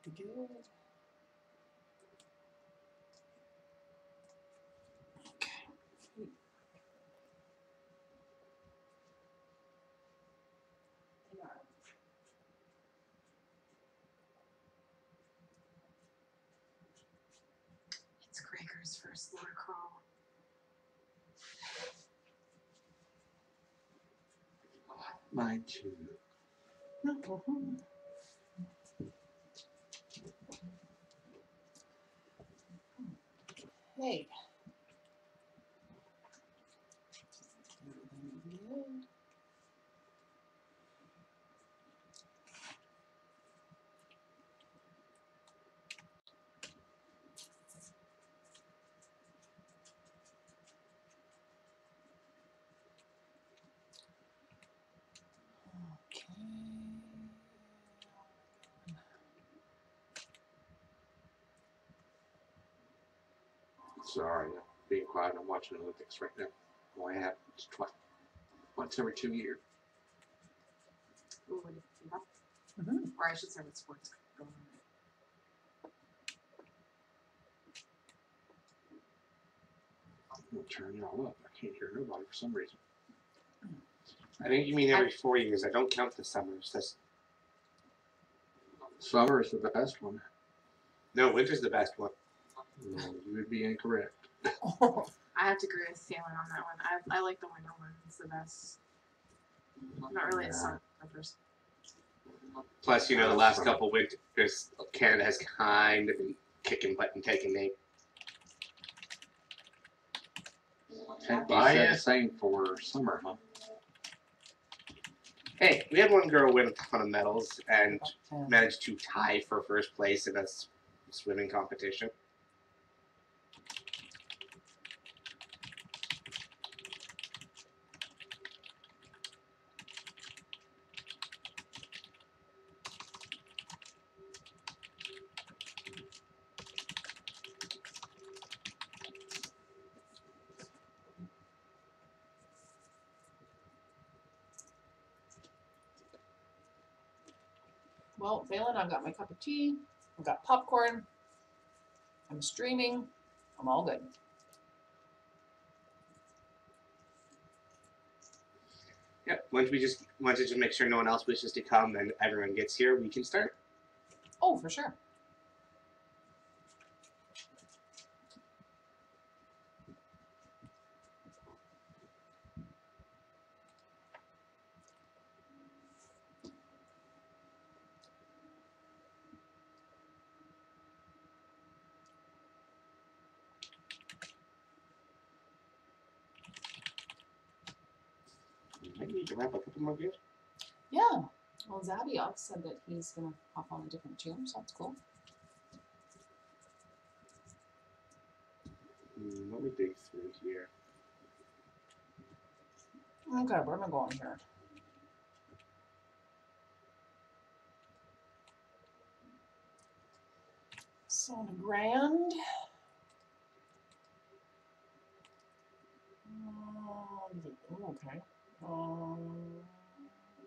Good. Okay. It's Gregor's first lore crawl. Mine too. Hey. Everything good. Sorry, I'm being quiet. I'm watching the Olympics right now. Only happens once every 2 years. Ooh, or I should say what sports going on. I'm gonna turn y'all up. I can't hear nobody for some reason. I think you mean every 4 years. I don't count the summers. That's Summer is the best one. no, winter's the best one. No, you would be incorrect. I have to agree with Thealin on that one. I like the winter one. It's the best. I'm not really a summer person. Plus, you know, the last couple winters, Canada has kind of been kicking butt and taking name. Can't you say the same for summer, huh? Hey, we had one girl win a ton of medals and managed to tie for first place in a swimming competition. Well, Thealin, I've got my cup of tea. I've got popcorn. I'm streaming. I'm all good. Yep. Once we just make sure no one else wishes to come and everyone gets here, we can start. Oh, for sure. Maybe you can wrap a couple more beers. Yeah. Well, Zabioff said that he's going to hop on a different tune, so that's cool. Let me dig through here. Okay, where am I going here? Sonogram. Okay.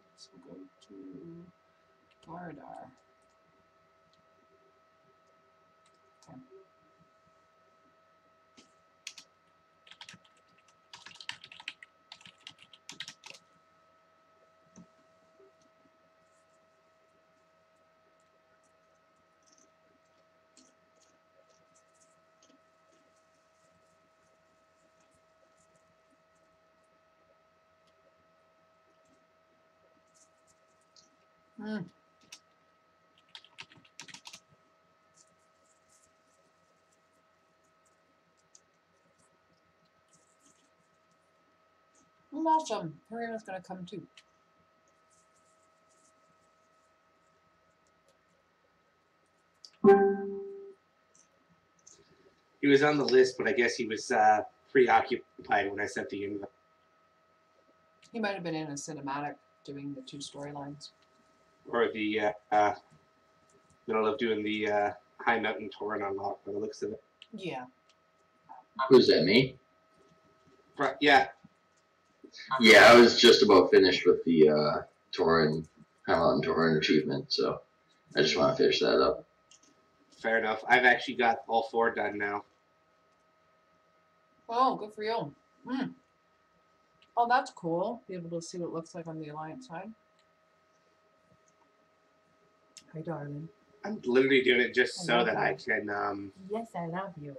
Let's go to Dardar. Okay. Awesome. Karina's going to come too. He was on the list, but I guess he was preoccupied when I sent the invite. He might have been in a cinematic doing the 2 storylines. Or the middle of doing the High Mountain Torrent unlock by the looks of it. Yeah. Who's that, me? Right, yeah. Yeah, I was just about finished with the High Mountain Torrent achievement, so I just want to finish that up. Fair enough. I've actually got all 4 done now. Oh, good for you. Mm. Oh, that's cool. Be able to see what it looks like on the Alliance side. Hi, darling. I'm literally doing it just I so love that you. I can Yes, I love you.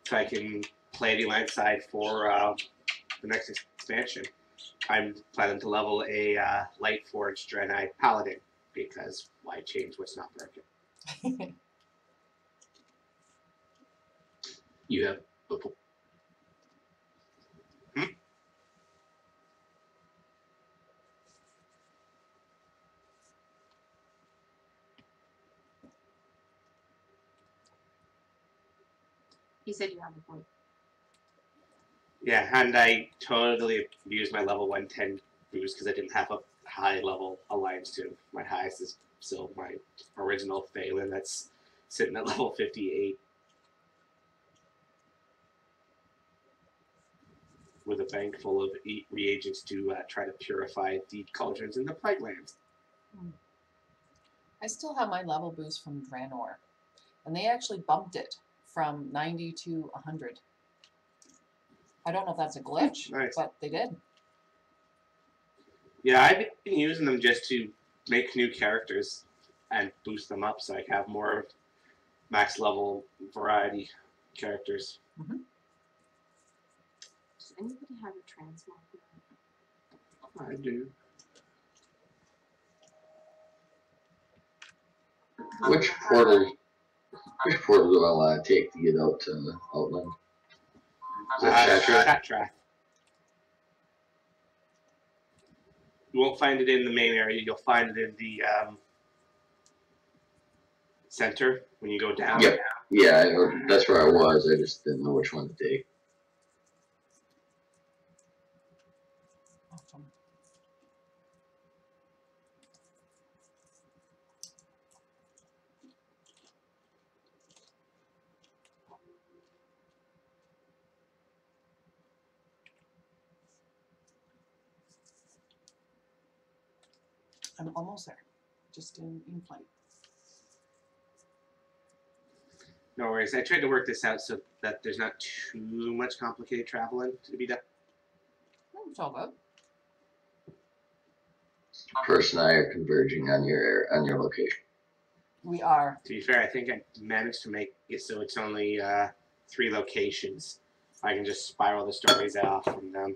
so I can play the Alliance side for the next expansion. I'm planning to level a Light Forged Draenei Paladin because why change what's not broken? You have a po- He said you have a point. Yeah, and I totally abused my level 110 boost because I didn't have a high level Alliance 2. My highest is still my original Thealin that's sitting at level 58 with a bank full of reagents to try to purify the cauldrons in the Plague Lands. I still have my level boost from Draenor, and they actually bumped it from 90 to 100. I don't know if that's a glitch, Nice. but they did. Yeah, I've been using them just to make new characters and boost them up so I can have more max level variety characters. Does anybody have a transmog? I do. which portal do I want to take to get out to Outland? Is that Shatra? Shatra. You won't find it in the main area. You'll find it in the center when you go down. Yep. Yeah, that's where I was. I just didn't know which one to take. Awesome. I'm almost there, just in flight. No worries. I tried to work this out so that there's not too much complicated traveling to be done. It's all good. First and I are converging on your location. We are. To be fair, I think I managed to make it so it's only 3 locations. I can just spiral the stories off and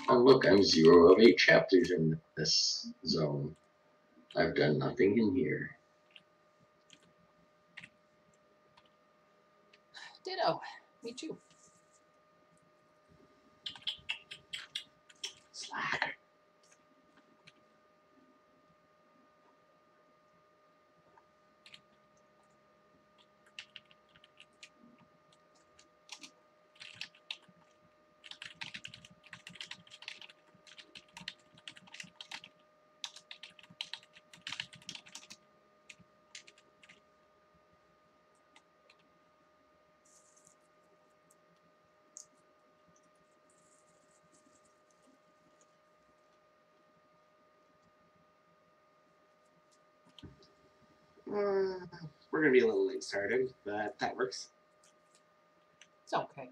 Oh look, I'm 0 of 8 chapters in this zone. I've done nothing in here. Ditto. Me too. slack. We're gonna be a little late started, but that works. It's okay.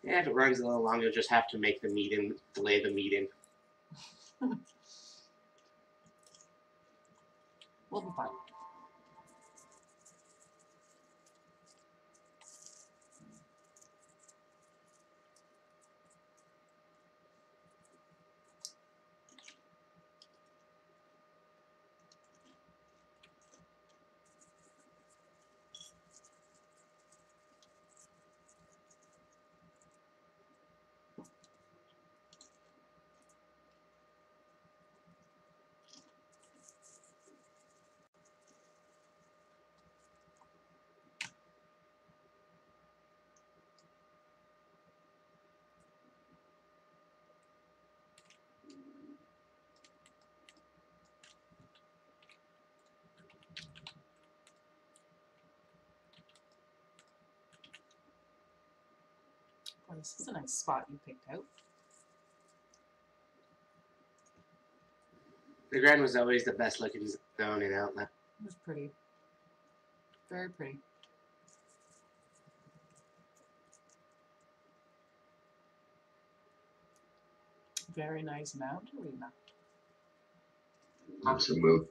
Yeah, if it runs a little long, you'll just have to make the meeting, delay the meeting. We'll be fine. this is a nice spot you picked out. The Grand was always the best looking zone in Outlet. It was pretty. Very pretty. Very nice mount arena. That's a move.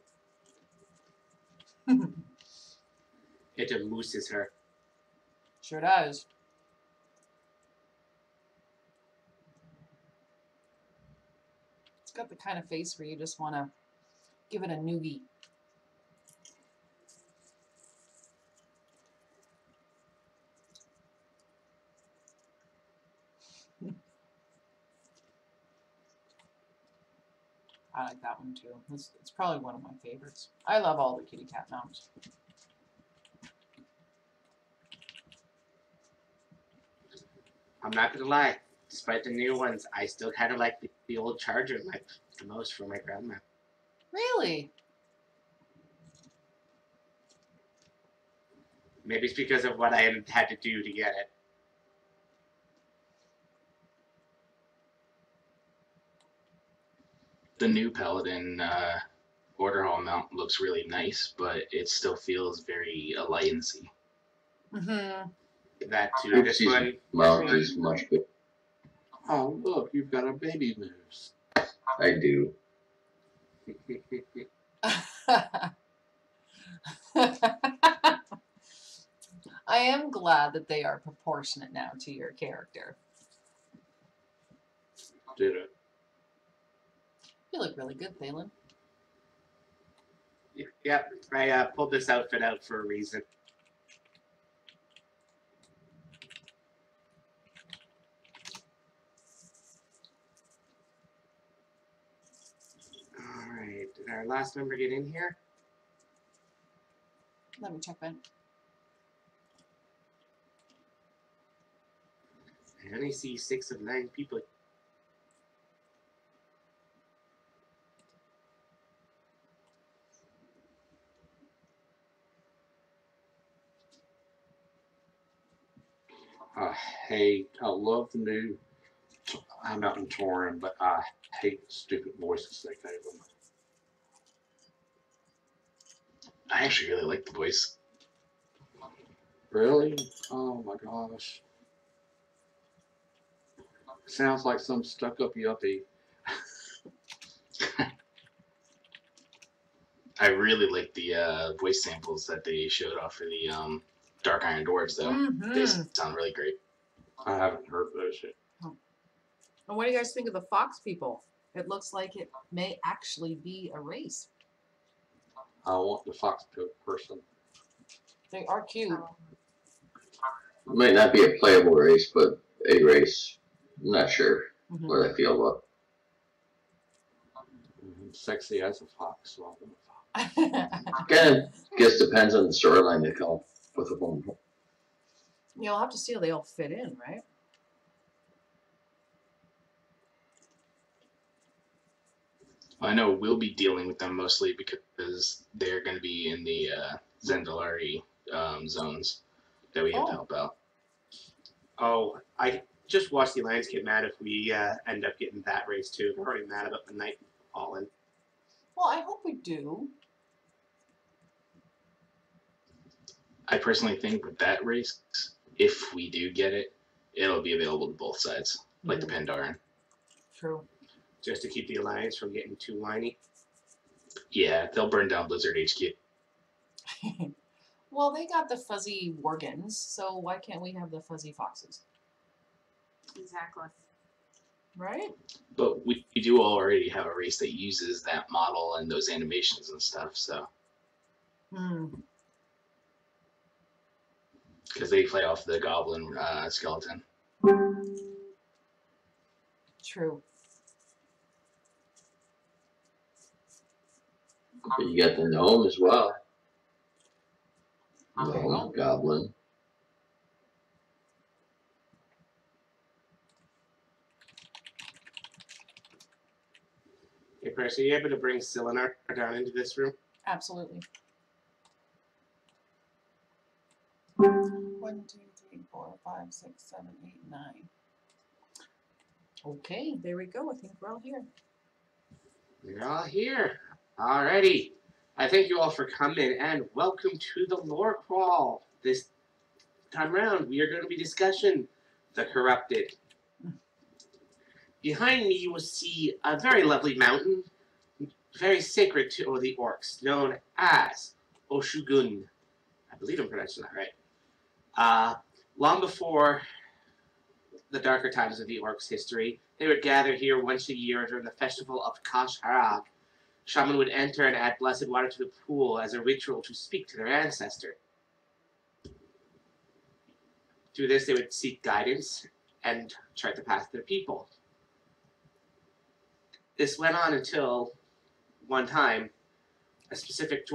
It amooses her. Sure does. It's got the kind of face where you just want to give it a noogie. I like that one too. It's probably one of my favorites. I love all the kitty cat mounts. I'm not gonna lie. Despite the new ones, I still kind of like the old Charger like the most for my grandma. Really? Maybe it's because of what I had to do to get it. The new Paladin Order Hall mount looks really nice, but it still feels very alliance-y. Mm-hmm. That too. This Oopsies. one, Mount is much bigger. Oh, look, you've got a baby moose. I do. I am glad that they are proportionate now to your character. Did it? You look really good, Thealin. yeah, I pulled this outfit out for a reason. Alright, did our last member get in here? Let me check that. I only see 6 of 9 people. I love the new Mountain Tauren, but I hate the stupid voices they gave them. I actually really like the voice. Really? Oh my gosh. Sounds like some stuck-up yuppie. I really like the voice samples that they showed off for the Dark Iron Dwarves, though. They Mm-hmm. sound really great. I haven't heard those yet. And what do you guys think of the fox people? It looks like it may actually be a race. I want the fox person. They are cute. Might not be a playable race, but a race. I'm not sure Mhm. what I feel about. Sexy as a fox. So I want a fox. Kind of guess depends on the storyline they come up with them. You'll have to see how they all fit in, right? I know we'll be dealing with them mostly because they're going to be in the Zendalari zones that we have to help out. Oh, I just watched the Alliance get mad if we end up getting that race too. They're already mad about the Night Fallen. Well, I hope we do. I personally think with that race, if we do get it, it'll be available to both sides, like the Pandaren. True. Just to keep the Alliance from getting too whiny. Yeah, they'll burn down Blizzard HQ. Well, they got the fuzzy Worgans, so why can't we have the fuzzy foxes? Exactly. Right? But we do already have a race that uses that model and those animations and stuff, so. Hmm. Because they play off the Goblin skeleton. True. But you got the gnome as well. Gnome, goblin. Hey, Percy, are you able to bring Silinar down into this room? Absolutely. 1, 2, 3, 4, 5, 6, 7, 8, 9. Okay, there we go. I think we're all here. We're all here. Alrighty. I thank you all for coming and welcome to the lore crawl. This time around, we are going to be discussing the corrupted. Behind me, you will see a very lovely mountain, very sacred to the orcs, known as Oshugun. I believe I'm pronouncing that right. Long before the darker times of the orcs' history, they would gather here once a year during the festival of Kashharag. Shaman would enter and add blessed water to the pool as a ritual to speak to their ancestor. Through this, they would seek guidance and chart the path of their people. This went on until one time a specific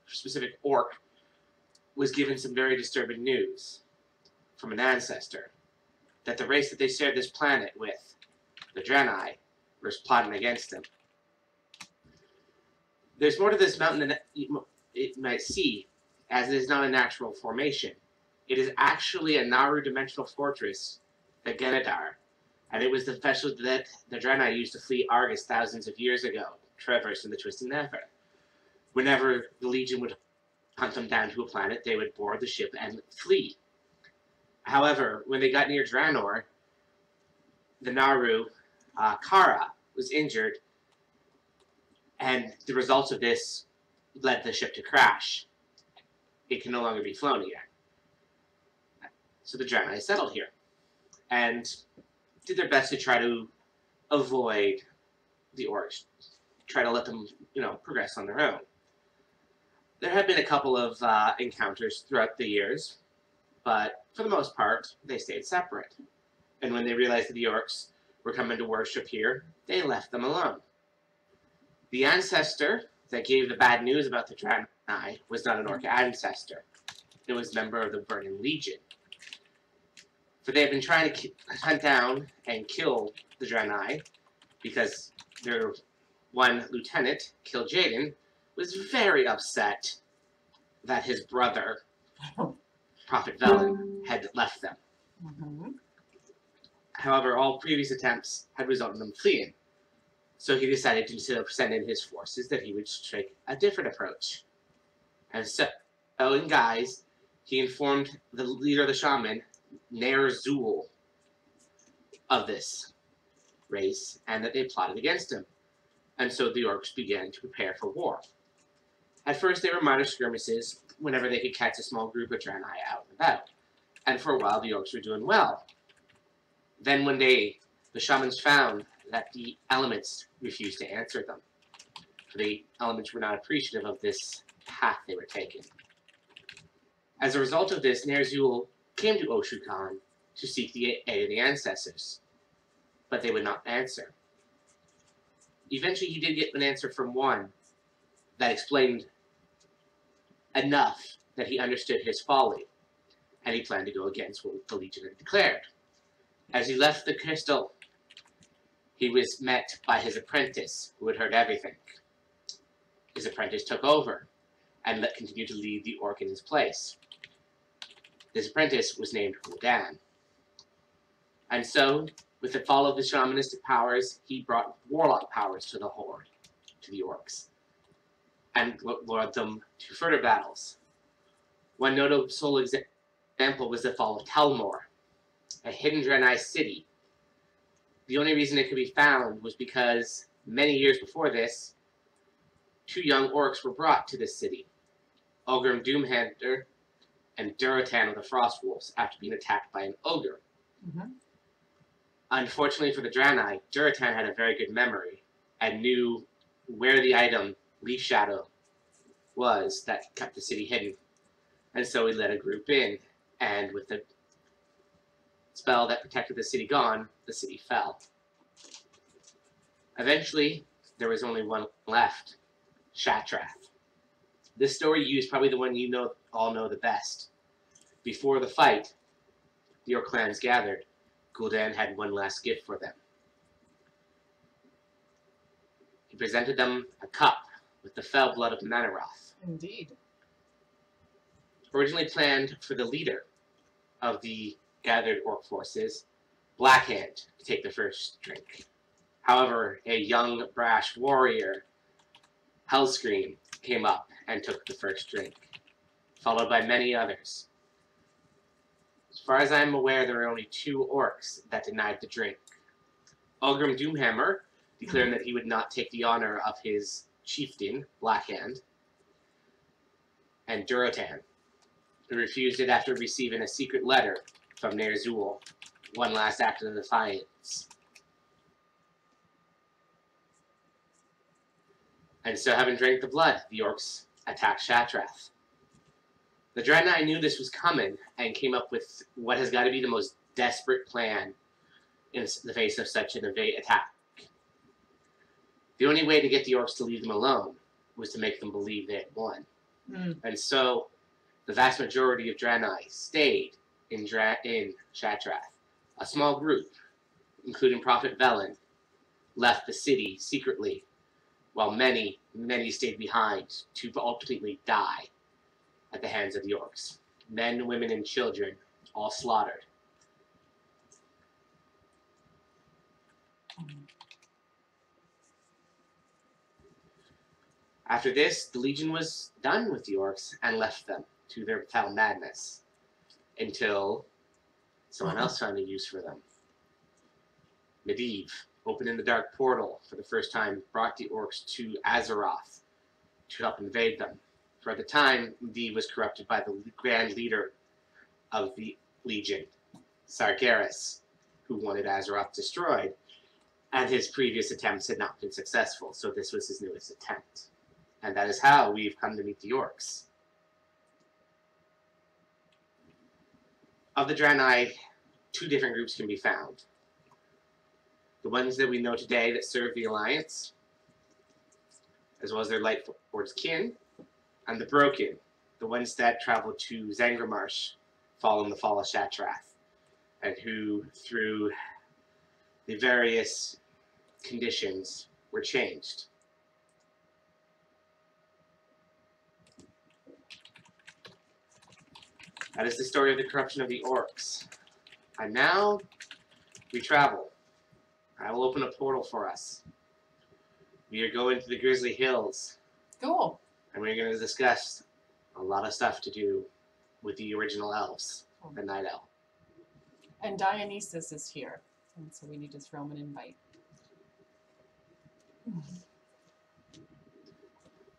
specific orc, was given some very disturbing news from an ancestor that the race that they shared this planet with, the Draenei, was plotting against them. There's more to this mountain than you might see, as it is not a natural formation. It is actually a Naru dimensional fortress, the Genadar, and it was the vessel that the Draenei used to flee Argus thousands of years ago, traversing the Twisted Nether. Whenever the Legion would hunt them down to a planet, they would board the ship and flee. However, when they got near Draenor, the Naru, Kara, was injured, and the results of this led the ship to crash. It can no longer be flown again. So the Draenei settled here, and did their best to try to avoid the orcs, try to let them, progress on their own. There have been a couple of encounters throughout the years, but for the most part, they stayed separate. And when they realized that the orcs were coming to worship here, they left them alone. The ancestor that gave the bad news about the Draenei was not an orc ancestor. It was a member of the Burning Legion. For they had been trying to hunt down and kill the Draenei because their one lieutenant, Kil'jaeden, was very upset that his brother, Prophet Thealin, had left them. Mm-hmm. However, all previous attempts had resulted in them fleeing. So he decided to, instead of sending his forces, that he would take a different approach. And so, in guise, he informed the leader of the shaman, Ner'zhul, of this race, and that they plotted against him. And so the orcs began to prepare for war. At first, they were minor skirmishes whenever they could catch a small group of Draenei out and about. And for a while, the orcs were doing well. Then one day, the shamans found that the elements refused to answer them. The elements were not appreciative of this path they were taking. As a result of this, Ner'zhul came to Oshugun to seek the aid of the ancestors, but they would not answer. Eventually, he did get an answer from one that explained enough that he understood his folly, and he planned to go against what the Legion had declared. As he left the crystal, he was met by his apprentice, who had heard everything. His apprentice took over, and continued to lead the orc in his place. This apprentice was named Gul'dan. And so, with the fall of the shamanistic powers, he brought warlock powers to the horde, to the orcs, and lured them to further battles. One notable example was the fall of Telmor, a hidden Draenei city. The only reason it could be found was because many years before this, two young orcs were brought to this city, Ogrim Doomhander and Durotan of the Frost Wolves, after being attacked by an ogre. Mm-hmm. Unfortunately for the Draenei, Durotan had a very good memory and knew where the item Leaf Shadow was that kept the city hidden. And so he led a group in, and with the spell that protected the city gone, the city fell. Eventually, there was only one left, Shatrath. This story is probably the one you all know the best. Before the fight, the orc clans gathered. Gul'dan had one last gift for them. He presented them a cup with the fell blood of Manaroth. Indeed. Originally planned for the leader of the gathered orc forces, Blackhand to take the first drink. However, a young, brash warrior, Hellscream, came up and took the first drink, followed by many others. As far as I am aware, there were only 2 orcs that denied the drink. Ulgrim Doomhammer declared that he would not take the honor of his chieftain, Blackhand, and Durotan, who refused it after receiving a secret letter from Ner'zhul, one last act of defiance. And so, having drank the blood, the orcs attacked Shatrath. The Dreadnought knew this was coming and came up with what has got to be the most desperate plan in the face of such an attack. The only way to get the orcs to leave them alone was to make them believe they had won. And so, the vast majority of Draenei stayed in Shatrath. A small group, including Prophet Velen, left the city secretly, while many, many stayed behind to ultimately die at the hands of the orcs. Men, women, and children, all slaughtered. After this, the Legion was done with the orcs and left them to their foul madness until someone else found a use for them. Medivh, opening the Dark Portal for the first time, brought the orcs to Azeroth to help invade them. For at the time, Medivh was corrupted by the grand leader of the Legion, Sargeras, who wanted Azeroth destroyed, and his previous attempts had not been successful, so this was his newest attempt. And that is how we've come to meet the orcs. Of the Draenei, 2 different groups can be found. The ones that we know today that serve the Alliance, as well as their Lightforged kin, and the Broken, the ones that traveled to Zangarmarsh following the fall of Shatrath, and who, through the various conditions, were changed. That is the story of the corruption of the orcs. And now, we travel. I will open a portal for us. We are going to the Grizzly Hills. Cool. And we're going to discuss a lot of stuff to do with the original elves, the Night Elf. And Dionysus is here. And so we need to throw him an invite.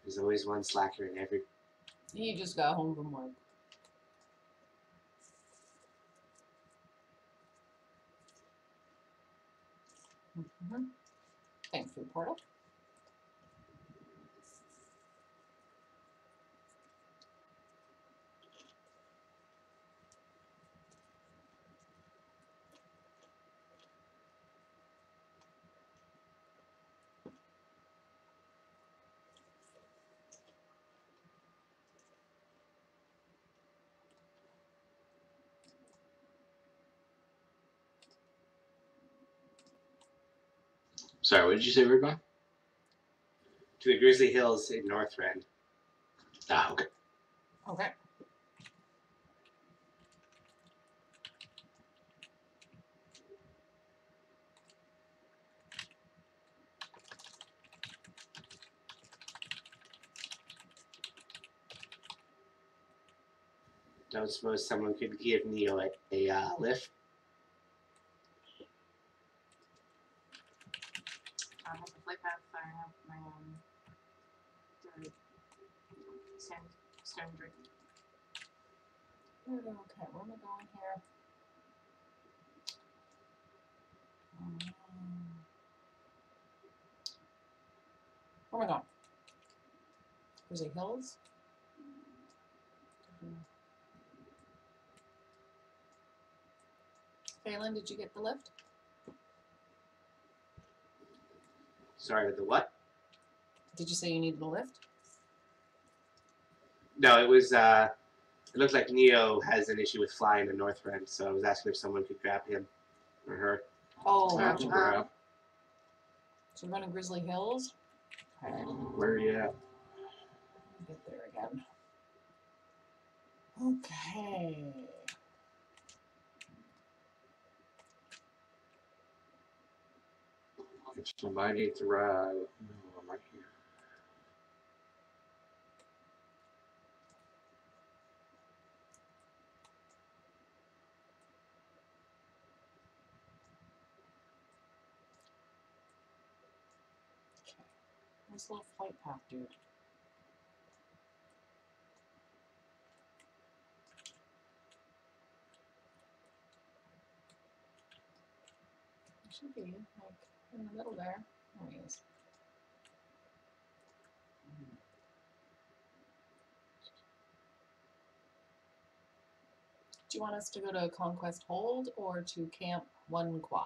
There's always one slacker in every... He just got home from work. Thanks, food portal. Sorry, what did you say we were going? To the Grizzly Hills in Northrend. Ah, okay. Okay. Don't suppose someone could give Neo a lift? I have to play path. I have my stone drink. Okay, where am I going here? Where am I going? Grizzly Hills? Thealin, did you get the lift? Sorry, the what? Did you say you needed a lift? No, it was, it looked like Neo has an issue with flying in Northrend, so I was asking if someone could grab him or her. Oh, Yeah, gotcha. grab. So we're going to Grizzly Hills? Okay. Where are you at? Get there again. Okay. If somebody needs a ride, no, I'm right here. Okay. Nice little flight path, dude. It should be like in the middle there. There he is. Do you want us to go to Conquest Hold or to Camp 1 Qua?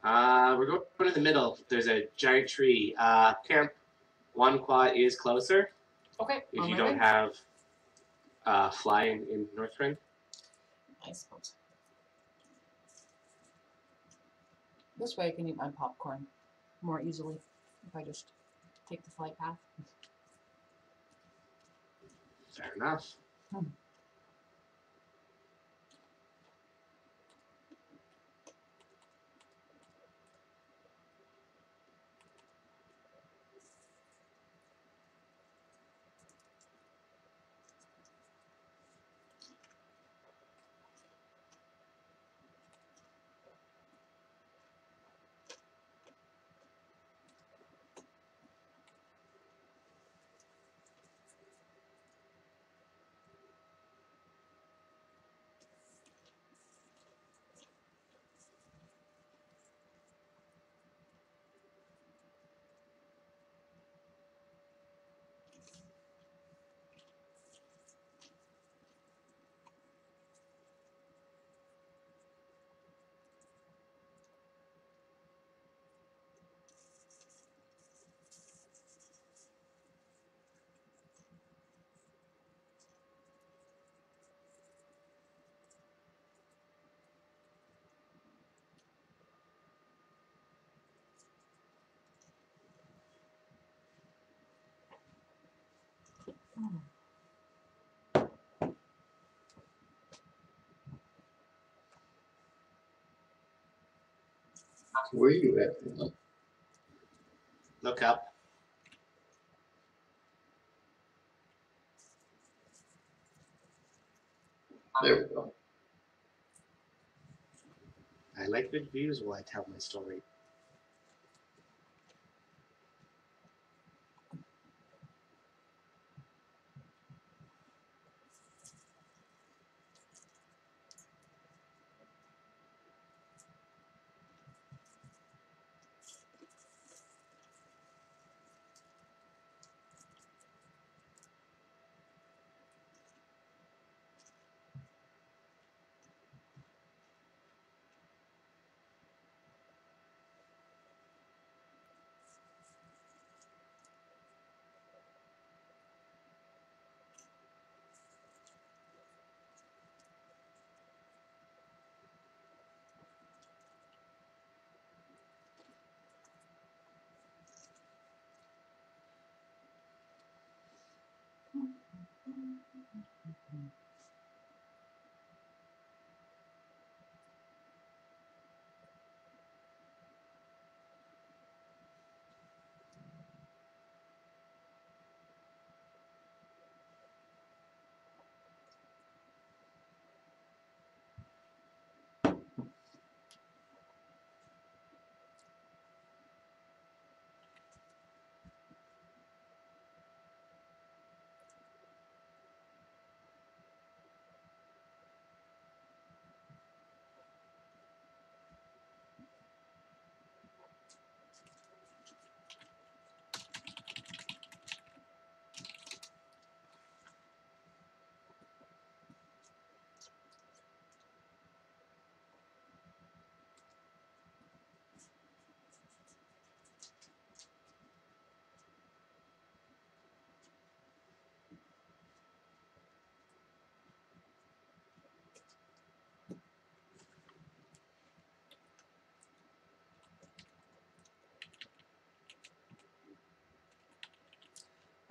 We're going to put it in the middle. There's a giant tree. Camp 1 Quad is closer Okay. if on you my don't way. have fly in Northrend. I suppose. This way I can eat my popcorn more easily if I just take the flight path. Fair enough. Where are you at? Look up. There we go. I like good views while I tell my story.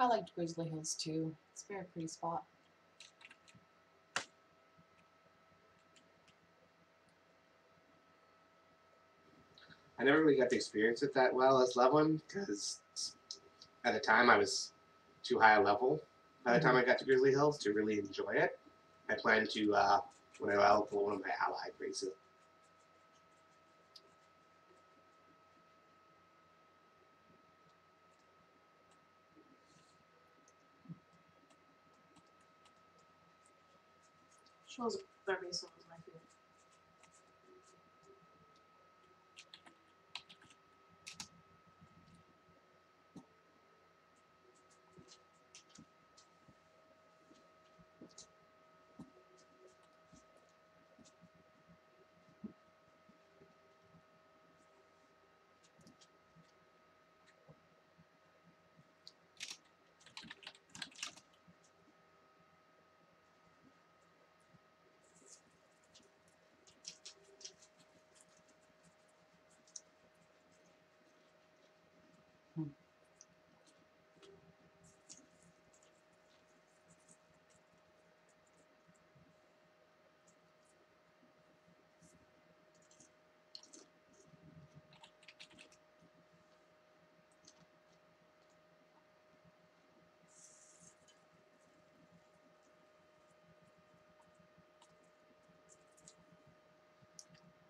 I liked Grizzly Hills too. It's a very pretty spot. I never really got to experience it that well as leveling because at the time I was too high a level. By the time I got to Grizzly Hills to really enjoy it, I plan to when I level one of my allied races. Shows their base was my favorite.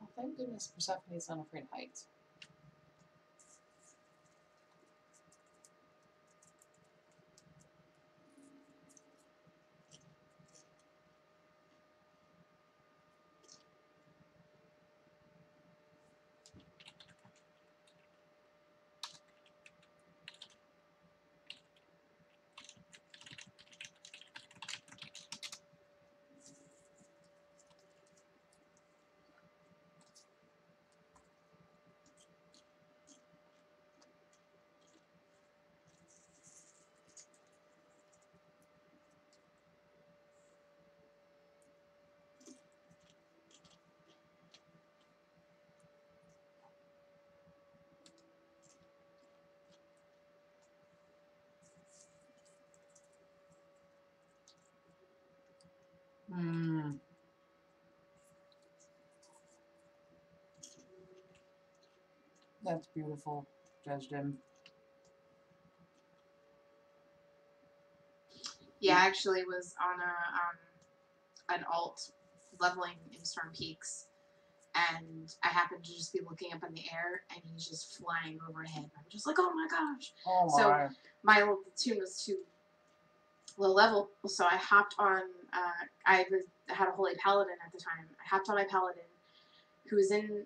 Oh, thank goodness Persephone's not afraid of heights. Hmm. That's beautiful, Judge Jim. Yeah, I actually was on an alt leveling in Storm Peaks, and I happened to just be looking up in the air, and he's just flying overhead. I'm just like, oh my gosh! Oh my. So my little platoon was too low level, so I hopped on. I had a holy paladin at the time. I hopped on my paladin, who was in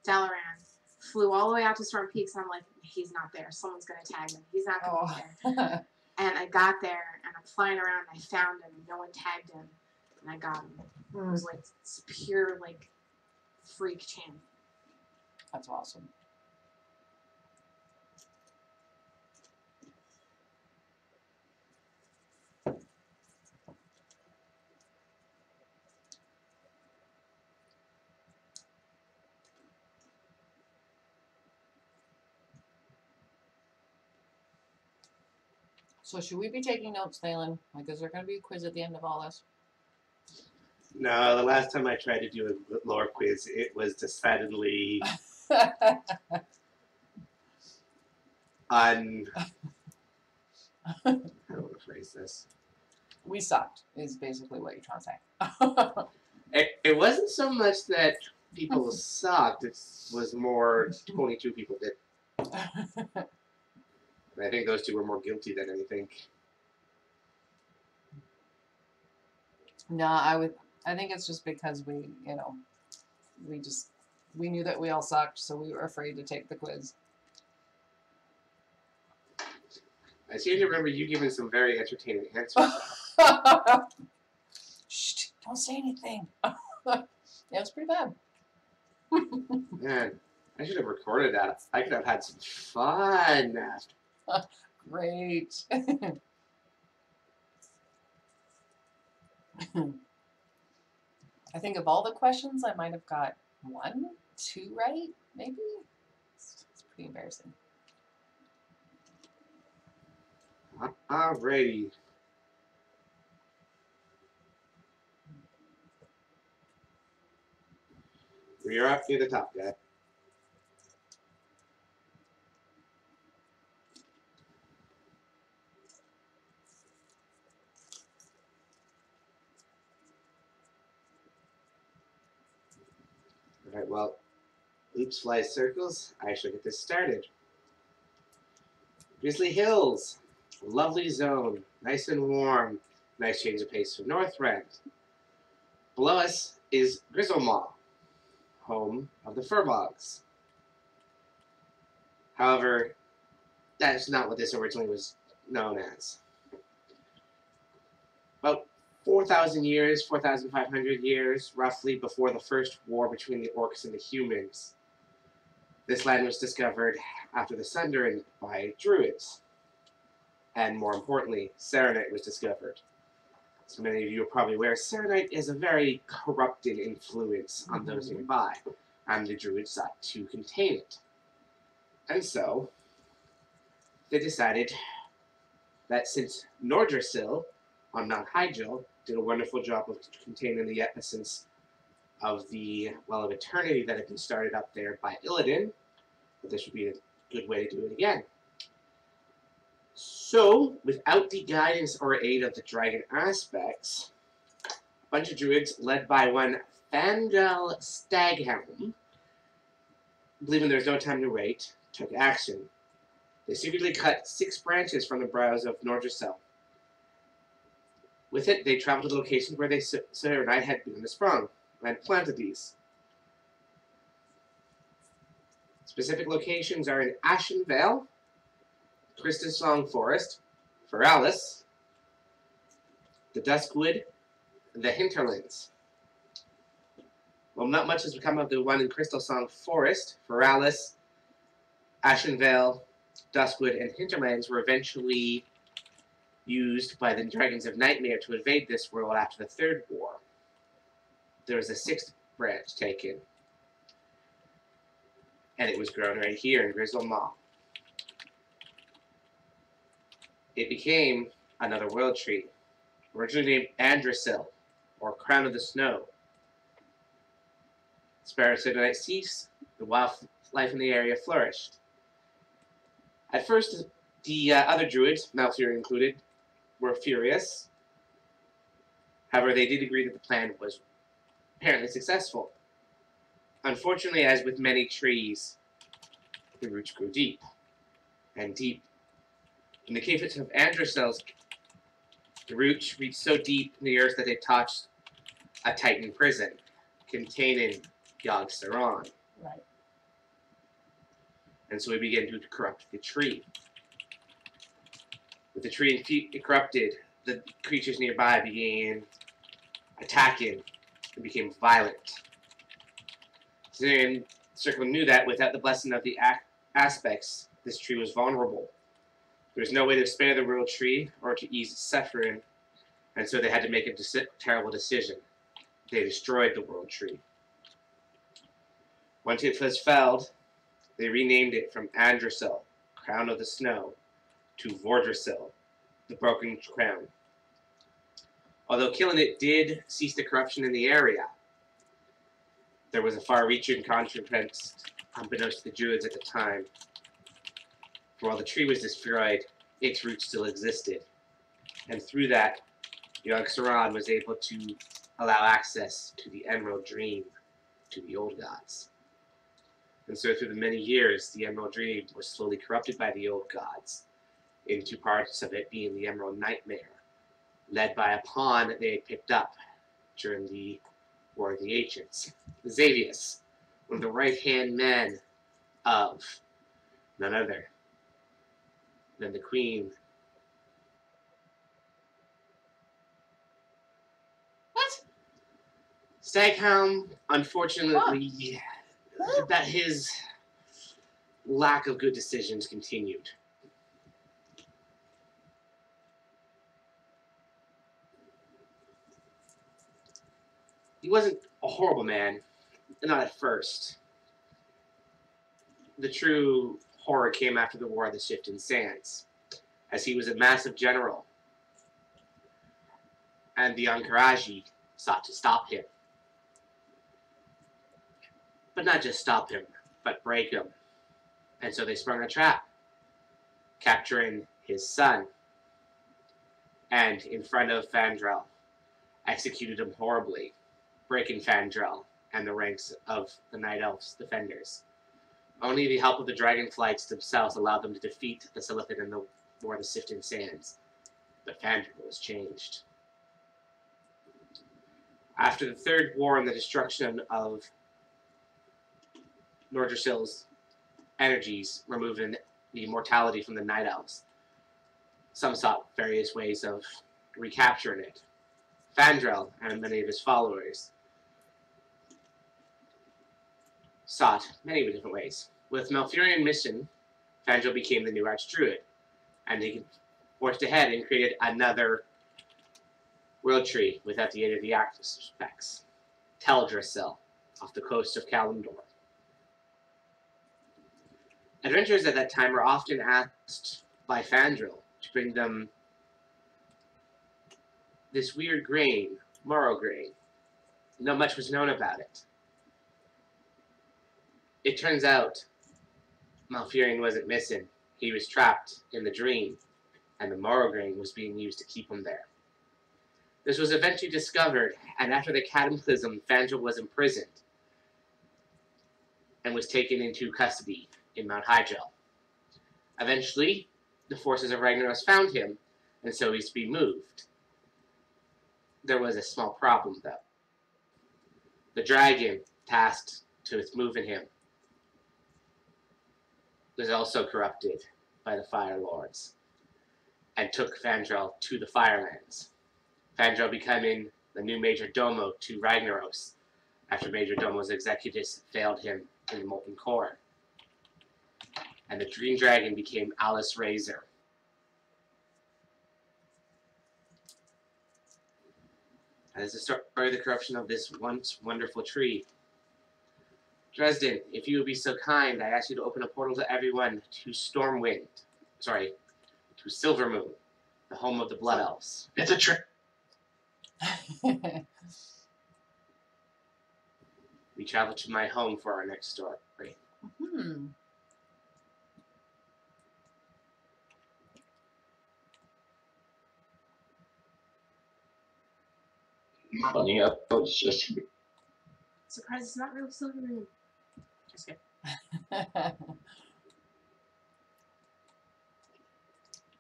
Dalaran, flew all the way out to Storm Peaks, and I'm like, he's not there. Someone's gonna tag him. He's not gonna be there. And I got there, and I'm flying around, and I found him, and no one tagged him, and I got him. It was like it's pure like freak chance. That's awesome. So should we be taking notes, Thealin? Like, is there going to be a quiz at the end of all this? No, the last time I tried to do a lore quiz, it was decidedly how do I phrase this? We sucked, is basically what you're trying to say. It wasn't so much that people sucked, it was more 22 people did. And I think those two were more guilty than anything. No, I think it's just because we knew that we all sucked, so we were afraid to take the quiz. I seem to remember you giving some very entertaining answers. Shh, don't say anything. Yeah, it's pretty bad. Man, I should have recorded that. I could have had some fun. Great. I think of all the questions, I might have got 1, 2 right, maybe? It's pretty embarrassing. Alrighty. We are up near the top, guy. Alright, well, oops flies circles. I shall get this started. Grizzly Hills. Lovely zone. Nice and warm. Nice change of pace from Northrend. Below us is Grizzlemaw, home of the Furbogs. However, that's not what this originally was known as. About 4,000 years, 4,500 years, roughly, before the first war between the orcs and the humans, this land was discovered after the Sundering by druids. And more importantly, Serenite was discovered. So many of you are probably aware, Serenite is a very corrupting influence on those nearby, and the druids sought to contain it. And so, they decided that since Nordrassil on Mount Hyjal did a wonderful job of containing the essence of the Well of Eternity that had been started up there by Illidan, that this would be a good way to do it again. So, without the guidance or aid of the dragon aspects, a bunch of druids led by one Fandral Staghelm, believing there was no time to wait, took action. They secretly cut 6 branches from the brows of Nordrassil. With it, they traveled to the locations where they Serenite had been sprung, and planted these. Specific locations are in Ashenvale, Christensong Forest, Feralis, the Duskwood, and the Hinterlands. Well, not much has become of the one in Crystalsong Forest. Feralis, Ashenvale, Duskwood, and Hinterlands were eventually used by the Dragons of Nightmare to invade this world after the Third War. There was a 6th branch taken, and it was grown right here in Grizzlemaw. It became another world tree, originally named Andrasil, or Crown of the Snow. As Serenite ceased, the wildlife in the area flourished. At first, the other druids, Malfurion included, were furious. However, they did agree that the plan was apparently successful. Unfortunately, as with many trees, the roots grew deep and deep. In the case of Andrasils, the roots reached so deep in the earth that they touched a Titan prison containing Yogg-Saron. Right. And so we began to corrupt the tree. With the tree corrupted, the creatures nearby began attacking and became violent. Then Circle knew that without the blessing of the aspects, this tree was vulnerable. There was no way to spare the world tree or to ease its suffering, and so they had to make a terrible decision. They destroyed the world tree. Once it was felled, they renamed it from Andrasil, Crown of the Snow, to Vordrasil, the Broken Crown. Although killing it did cease the corruption in the area, there was a far-reaching consequence unbeknownst to the druids at the time. For while the tree was destroyed, its roots still existed. And through that, Yogg-Saron was able to allow access to the Emerald Dream to the old gods. And so through the many years, the Emerald Dream was slowly corrupted by the old gods, into parts of it being the Emerald Nightmare, led by a pawn that they had picked up during the War of the Ancients. Xavius, one of the right-hand men of none other than the Queen. What? Staghelm, unfortunately, that his lack of good decisions continued. He wasn't a horrible man, not at first. The true horror came after the War of the Shifting Sands, as he was a massive general, and the Ankaraji sought to stop him. But not just stop him, but break him. And so they sprung a trap, capturing his son, and in front of Fandral, executed him horribly, breaking Fandral and the ranks of the Night Elves' defenders. Only the help of the Dragonflights themselves allowed them to defeat the Silithid in the War of the Sifting Sands. But Fandral was changed. After the Third War and the destruction of Nordrassil's energies, removing the immortality from the Night Elves, some sought various ways of recapturing it. Fandral and many of his followers sought many different ways. With Malfurion mission, Fandral became the new Archdruid, and he forged ahead and created another world tree without the aid of the artifacts, Teldrassil, off the coast of Kalimdor. Adventurers at that time were often asked by Fandral to bring them this weird grain, Morrow grain. Not much was known about it. It turns out Malfurion wasn't missing. He was trapped in the dream, and the Morrow grain was being used to keep him there. This was eventually discovered, and after the Cataclysm, Fandral was imprisoned and was taken into custody in Mount Hyjal. Eventually, the forces of Ragnaros found him, and so he's to be moved. There was a small problem, though. The dragon tasked with moving him was also corrupted by the Fire Lords and took Fandral to the Firelands. Fandral becoming the new Major Domo to Ragnaros after Major Domo's executives failed him in the Molten Core. And the Green Dragon became Alice Razor. And this is the story of the corruption of this once wonderful tree. Dresden, if you would be so kind, I ask you to open a portal to everyone to Stormwind. Sorry, to Silvermoon, the home of the Blood Elves. It's a trick. We travel to my home for our next story. Funny, I was just Surprised it's not real Silvermoon. Just kidding.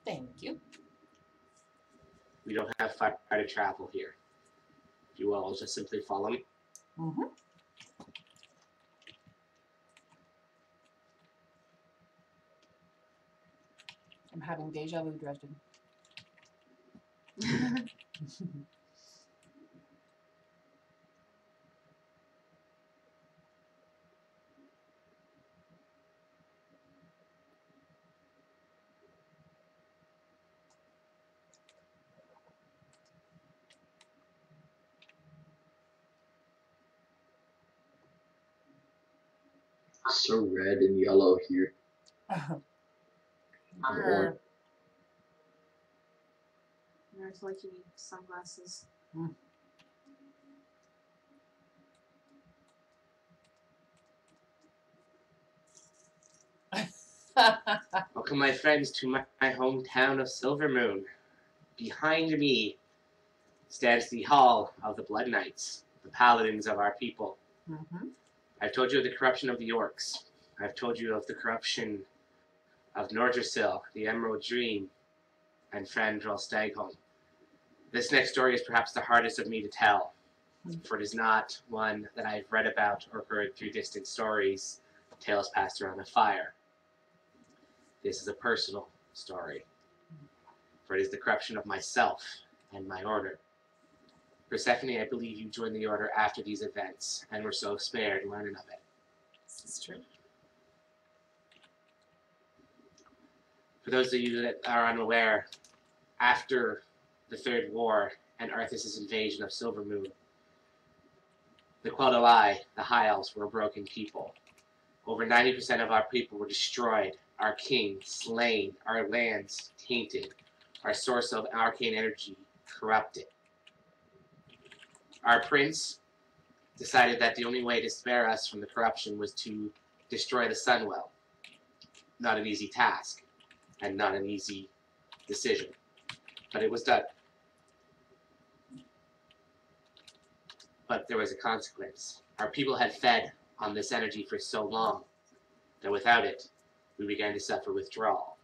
Thank you. We don't have far to travel here. If you will, I'll just simply follow me. Mm-hmm. I'm having deja vu, Dresden. so red and yellow here. Arr. I feel like you need sunglasses. Welcome, my friends, to my hometown of Silvermoon. Behind me stands the Hall of the Blood Knights, the paladins of our people. I've told you of the corruption of the orcs. I've told you of the corruption of Nordrassil, the Emerald Dream, and Fandral Stagholm. This next story is perhaps the hardest of me to tell, for it is not one that I've read about or heard through distant stories, tales passed around a fire. This is a personal story, for it is the corruption of myself and my order. Persephone, I believe you joined the order after these events, and were so spared learning of it. This is true. For those of you that are unaware, after the Third War and Arthas' invasion of Silvermoon, the Quel'Dai, the High Elves, were a broken people. Over 90% of our people were destroyed, our king slain, our lands tainted, our source of arcane energy corrupted. Our prince decided that the only way to spare us from the corruption was to destroy the Sunwell. Not an easy task, and not an easy decision, but it was done. But there was a consequence. Our people had fed on this energy for so long that without it, we began to suffer withdrawal.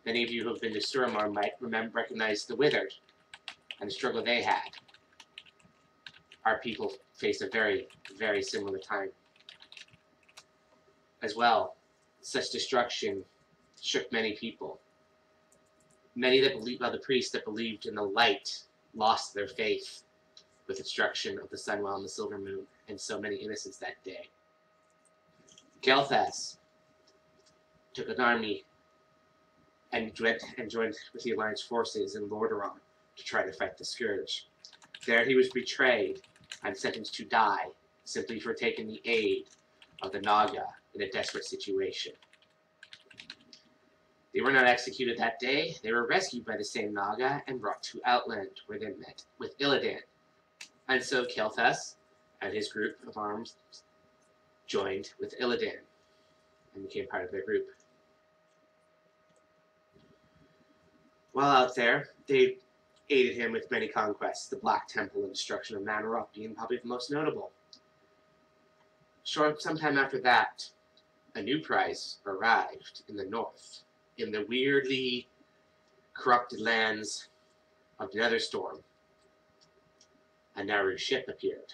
Many of you who have been to Suramar might recognize the Withered and the struggle they had. Our people faced a very, very similar time. As well, such destruction shook many people. Many that believed, the priests that believed in the light lost their faith with the destruction of the Sunwell and the Silver Moon, and so many innocents that day. Kel'Thas took an army and joined with the Alliance forces in Lordaeron to try to fight the Scourge. There he was betrayed and sentenced to die simply for taking the aid of the Naga in a desperate situation. They were not executed that day. They were rescued by the same Naga and brought to Outland, where they met with Illidan. And so Kel'Thas and his group of arms joined with Illidan and became part of their group. While out there, they aided him with many conquests, the Black Temple and destruction of Manarok being probably the most notable. Sometime after that, a new prize arrived in the north, in the weirdly corrupted lands of the Netherstorm. A Naru ship appeared.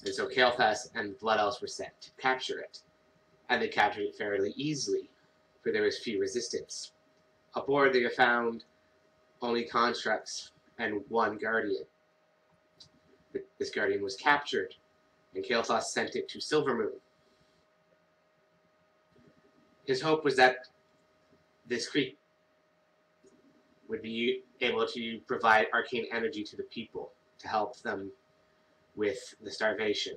And so Kel'Thas and the Blood Elves were sent to capture it. And they captured it fairly easily, for there was few resistance. Aboard they found only constructs and one guardian. This guardian was captured, and Kel'Thas sent it to Silvermoon. His hope was that this creature would be able to provide arcane energy to the people to help them with the starvation.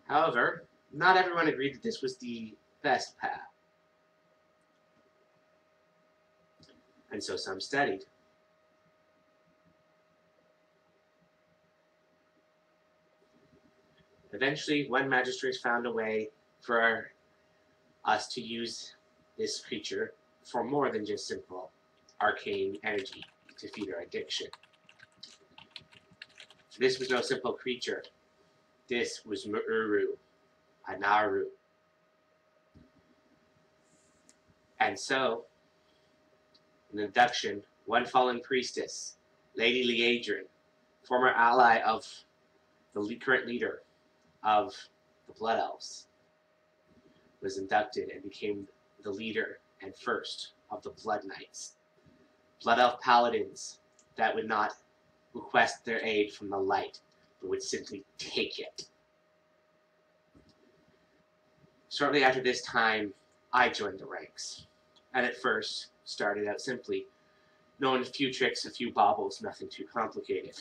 However, not everyone agreed that this was the best path. And so some studied. Eventually, one magistrate found a way for us to use this creature for more than just simple arcane energy to feed our addiction. This was no simple creature. This was Mu'uru, a Naru. And so, in induction, one fallen priestess, Lady Liadrin, former ally of the current leader of the Blood Elves, was inducted and became the leader and first of the Blood Knights, Blood Elf paladins that would not request their aid from the light, but would simply take it. Shortly after this time, I joined the ranks, and at first started out simply, knowing a few tricks, a few baubles, nothing too complicated.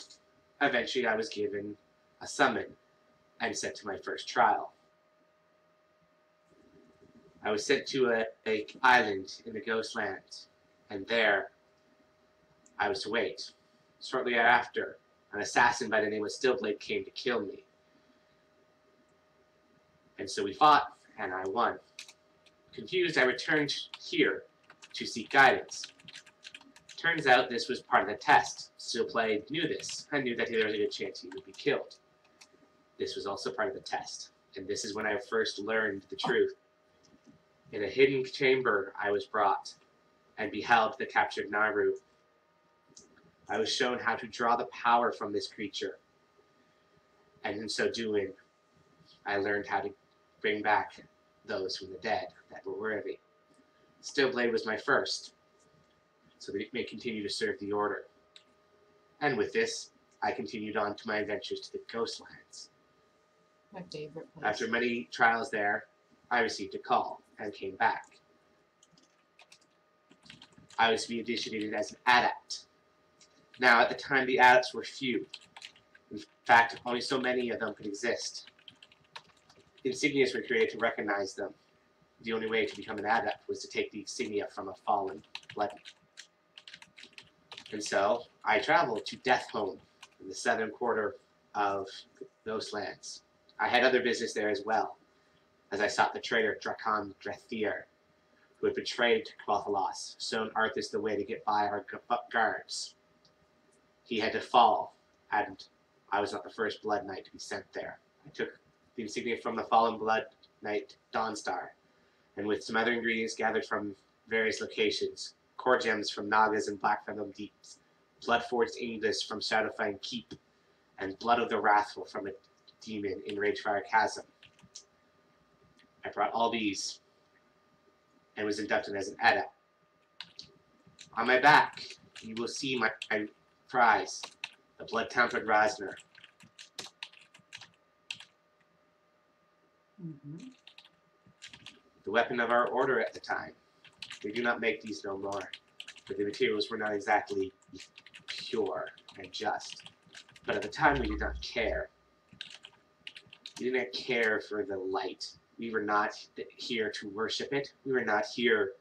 Eventually I was given a summon and sent to my first trial. I was sent to an island in the Ghostlands, and there I was to wait. Shortly after, an assassin by the name of Stillblade came to kill me. And so we fought, and I won. Confused, I returned here to seek guidance. Turns out this was part of the test. Stillblade knew this. I knew that there was a good chance he would be killed. This was also part of the test, and this is when I first learned the truth. In a hidden chamber I was brought, and beheld the captured Naru. I was shown how to draw the power from this creature, and in so doing, I learned how to bring back those from the dead that were worthy. Stillblade was my first, so that it may continue to serve the Order. And with this, I continued on to my adventures to the Ghostlands. My favorite place. After many trials there, I received a call and came back. I was to be initiated as an adept. Now, at the time, the adepts were few. In fact, only so many of them could exist. Insignias were created to recognize them. The only way to become an adept was to take the insignia from a fallen blood. And so, I traveled to Deathhome, in the southern quarter of those lands. I had other business there as well, as I sought the traitor Drakon Drethir, who had betrayed Clothalos, shown Arthas the way to get by our guards. He had to fall, and I was not the first Blood Knight to be sent there. I took the insignia from the fallen Blood Knight Dawnstar, and with some other ingredients gathered from various locations, core gems from Nagas and Blackfathom Deeps, blood-forged English from Shadowfang Keep, and blood of the Wrathful from a demon in Ragefire Chasm. I brought all these and was inducted as an adept. On my back, you will see my prize, the blood-tempered Rasner. Mm-hmm. The weapon of our order at the time. We do not make these no more, but the materials were not exactly pure and just. But at the time, we did not care. We did not care for the light. We were not here to worship it. We were not here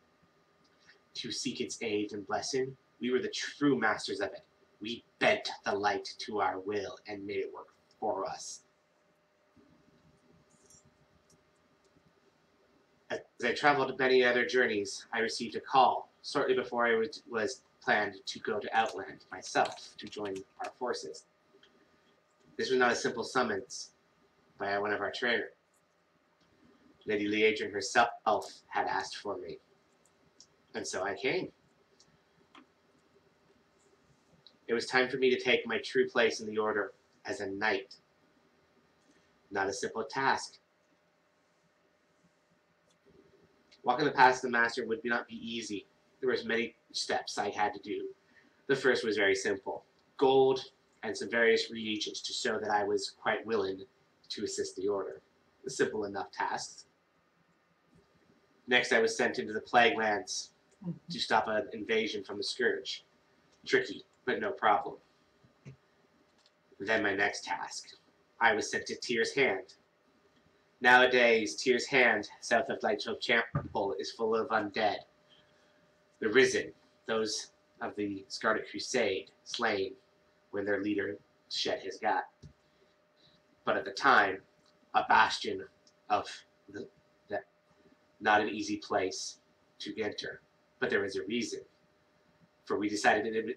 to seek its aid and blessing. We were the true masters of it. We bent the light to our will and made it work for us. As I traveled many other journeys, I received a call shortly before I was planned to go to Outland myself to join our forces. This was not a simple summons by one of our trainers. Lady Liadrin herself had asked for me, and so I came. It was time for me to take my true place in the Order as a knight. Not a simple task. Walking the path of the Master would not be easy. There was many steps I had to do. The first was very simple. Gold and some various reagents to show that I was quite willing to assist the Order. A simple enough task. Next, I was sent into the Plague Lands to stop an invasion from the Scourge. Tricky, but no problem. Then my next task. I was sent to Tyr's Hand. Nowadays, Tyr's Hand, south of Lightshove Chapel, is full of undead. The Risen, those of the Scarlet Crusade, slain when their leader shed his gut. But at the time, a bastion of the not an easy place to enter. But there was a reason. For we decided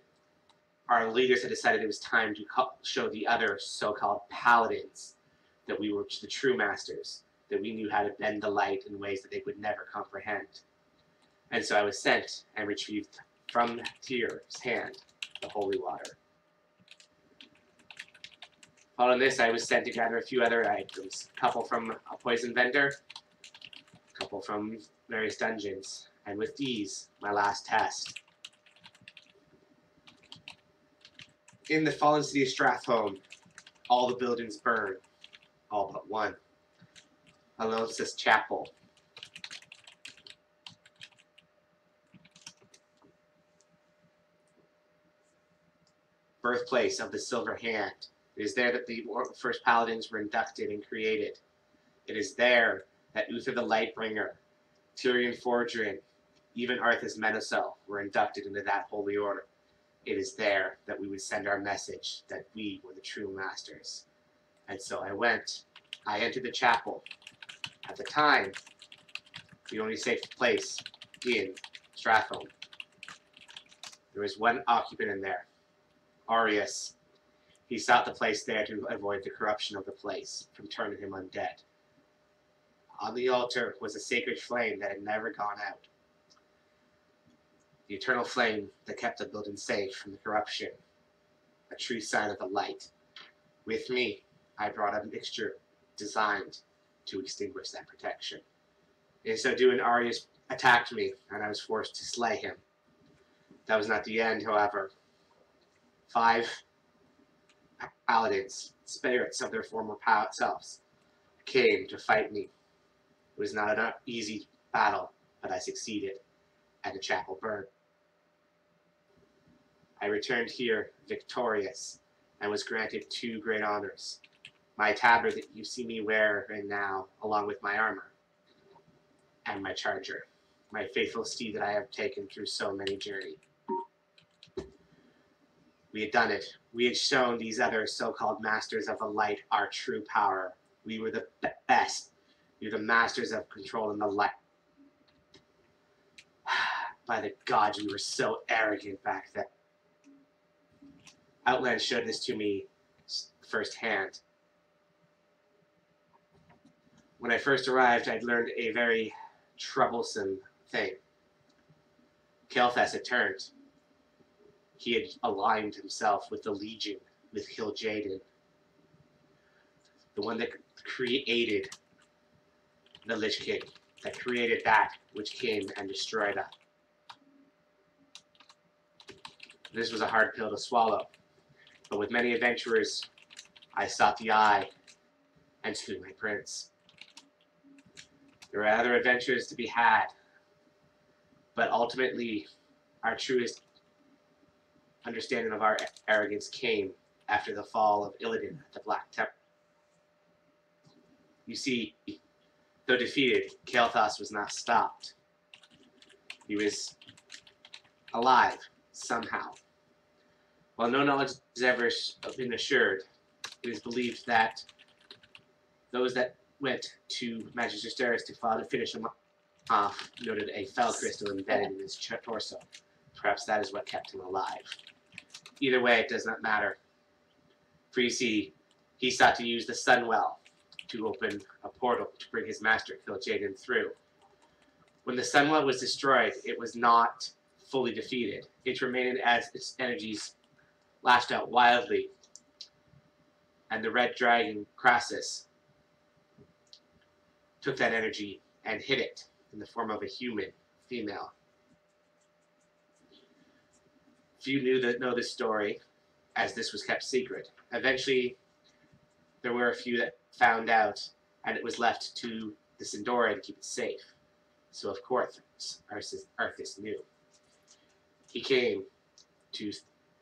our leaders had decided it was time to show the other so-called paladins that we were the true masters, that we knew how to bend the light in ways that they would never comprehend. And so I was sent and retrieved from Tyr's Hand the holy water. Following this, I was sent to gather a few other items, a couple from a poison vendor, a couple from various dungeons, and with these, my last test. In the fallen city of Stratholme, all the buildings burn, all but one. Alosis Chapel. Birthplace of the Silver Hand. It is there that the first paladins were inducted and created. It is there that Uther the Lightbringer, Tyrion Fordrin, even Arthas Menocel were inducted into that holy order. It is there that we would send our message that we were the true masters. And so I went. I entered the chapel. At the time, the only safe place in Stratholme. There was one occupant in there, Arius. He sought the place there to avoid the corruption of the place from turning him undead. On the altar was a sacred flame that had never gone out. The eternal flame that kept the building safe from the corruption. A true sign of the light. With me, I brought a mixture designed to extinguish that protection. In so doing, Arius attacked me, and I was forced to slay him. That was not the end, however. 5 paladins, spirits of their former selves, came to fight me. It was not an easy battle, but I succeeded, and the chapel burned. I returned here victorious, and was granted 2 great honors. My tabard that you see me wearing now, along with my armor, and my charger, my faithful steed that I have taken through so many journeys. We had done it. We had shown these other so-called masters of the light our true power. We were the best. We were the masters of controlling the light. By the gods, we were so arrogant back then. Outland showed this to me firsthand. When I first arrived, I'd learned a very troublesome thing. Kael'thas had turned. He had aligned himself with the Legion, with Kil'jaeden, the one that created the Lich King, that created that which came and destroyed us. This was a hard pill to swallow, but with many adventurers, I sought the eye and slew my prince. There were other adventures to be had, but ultimately, our truest understanding of our arrogance came after the fall of Illidan at the Black Temple. You see, though defeated, Kael'thas was not stopped. He was alive, somehow. While no knowledge has ever been assured, it is believed that those that went to Magister Steris to finish him off noted a fel crystal embedded in his torso. Perhaps that is what kept him alive. Either way, it does not matter. For you see, he sought to use the Sunwell to open a portal to bring his master Kil'jaeden through. When the Sunwell was destroyed, it was not fully defeated. It remained as its energies lashed out wildly, and the red dragon Crassus took that energy and hid it in the form of a human female. Few know this story, as this was kept secret. Eventually, there were a few that found out, and it was left to the Sindora to keep it safe. So of course, Arthas knew. He came to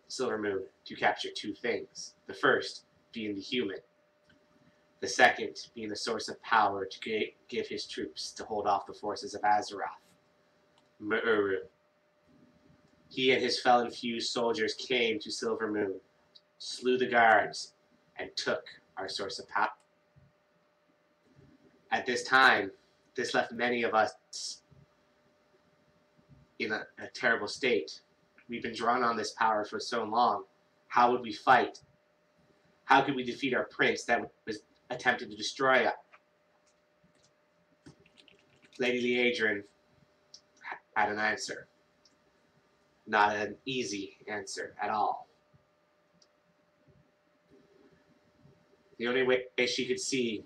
Silvermoon to capture two things. The first being the human. The second being the source of power to give his troops to hold off the forces of Azeroth. M'uru. He and his fel-infused soldiers came to Silvermoon, slew the guards, and took our source of power. At this time, this left many of us in a terrible state. We've been drawn on this power for so long. How would we fight? How could we defeat our prince that was attempting to destroy us? Lady Liedrin had an answer. Not an easy answer at all. The only way she could see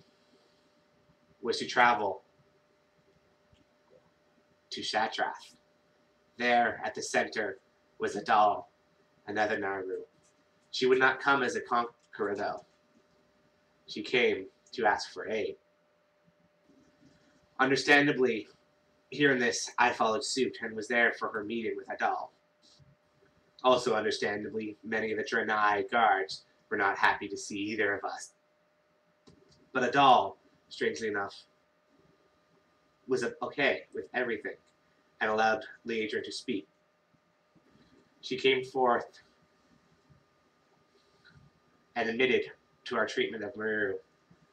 was to travel to Shatrath. There, at the center, was Adal, another Naru. She would not come as a conqueror, though. She came to ask for aid. Understandably, hearing this, I followed suit and was there for her meeting with Adal. Also understandably, many of the Draenei guards were not happy to see either of us. But Adal, strangely enough, was okay with everything and allowed Liedrin to speak. She came forth and admitted to our treatment of M'uru,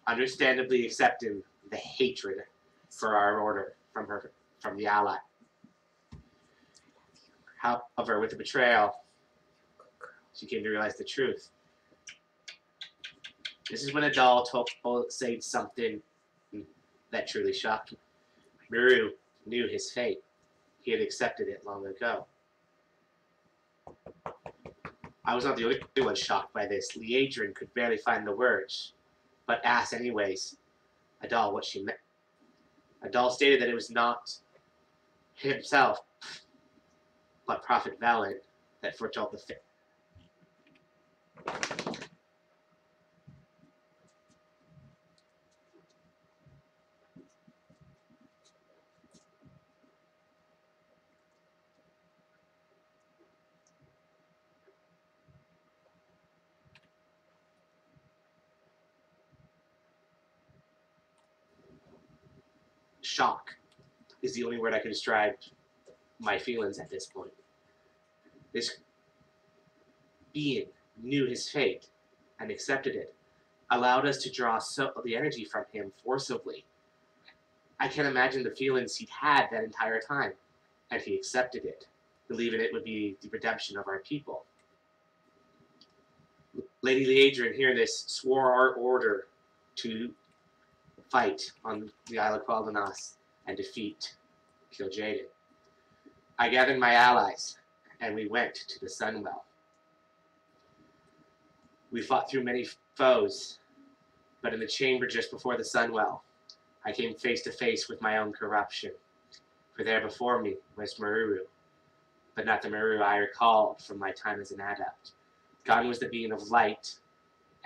understandably accepting the hatred for our order from the ally. However, with the betrayal, she came to realize the truth. This is when Adal told Sage something that truly shocked me. M'uru knew his fate. He had accepted it long ago. I was not the only one shocked by this. Liedrin could barely find the words, but asked anyways Adal what she meant. Adal stated that it was not himself, but Prophet Thealin that foretold the fate. Shock is the only word I can describe my feelings at this point. This being knew his fate and accepted it, allowed us to draw the energy from him forcibly. I can't imagine the feelings he'd had that entire time. and he accepted it, believing it would be the redemption of our people. Lady Leadrin, hearing this, swore our order to fight on the Isle of Quel'Danas and defeat Kil'jaeden. I gathered my allies, and we went to the Sunwell. We fought through many foes, but in the chamber just before the Sunwell, I came face to face with my own corruption. For there before me was Maruru, but not the Maruru I recalled from my time as an adept. Gone was the being of light,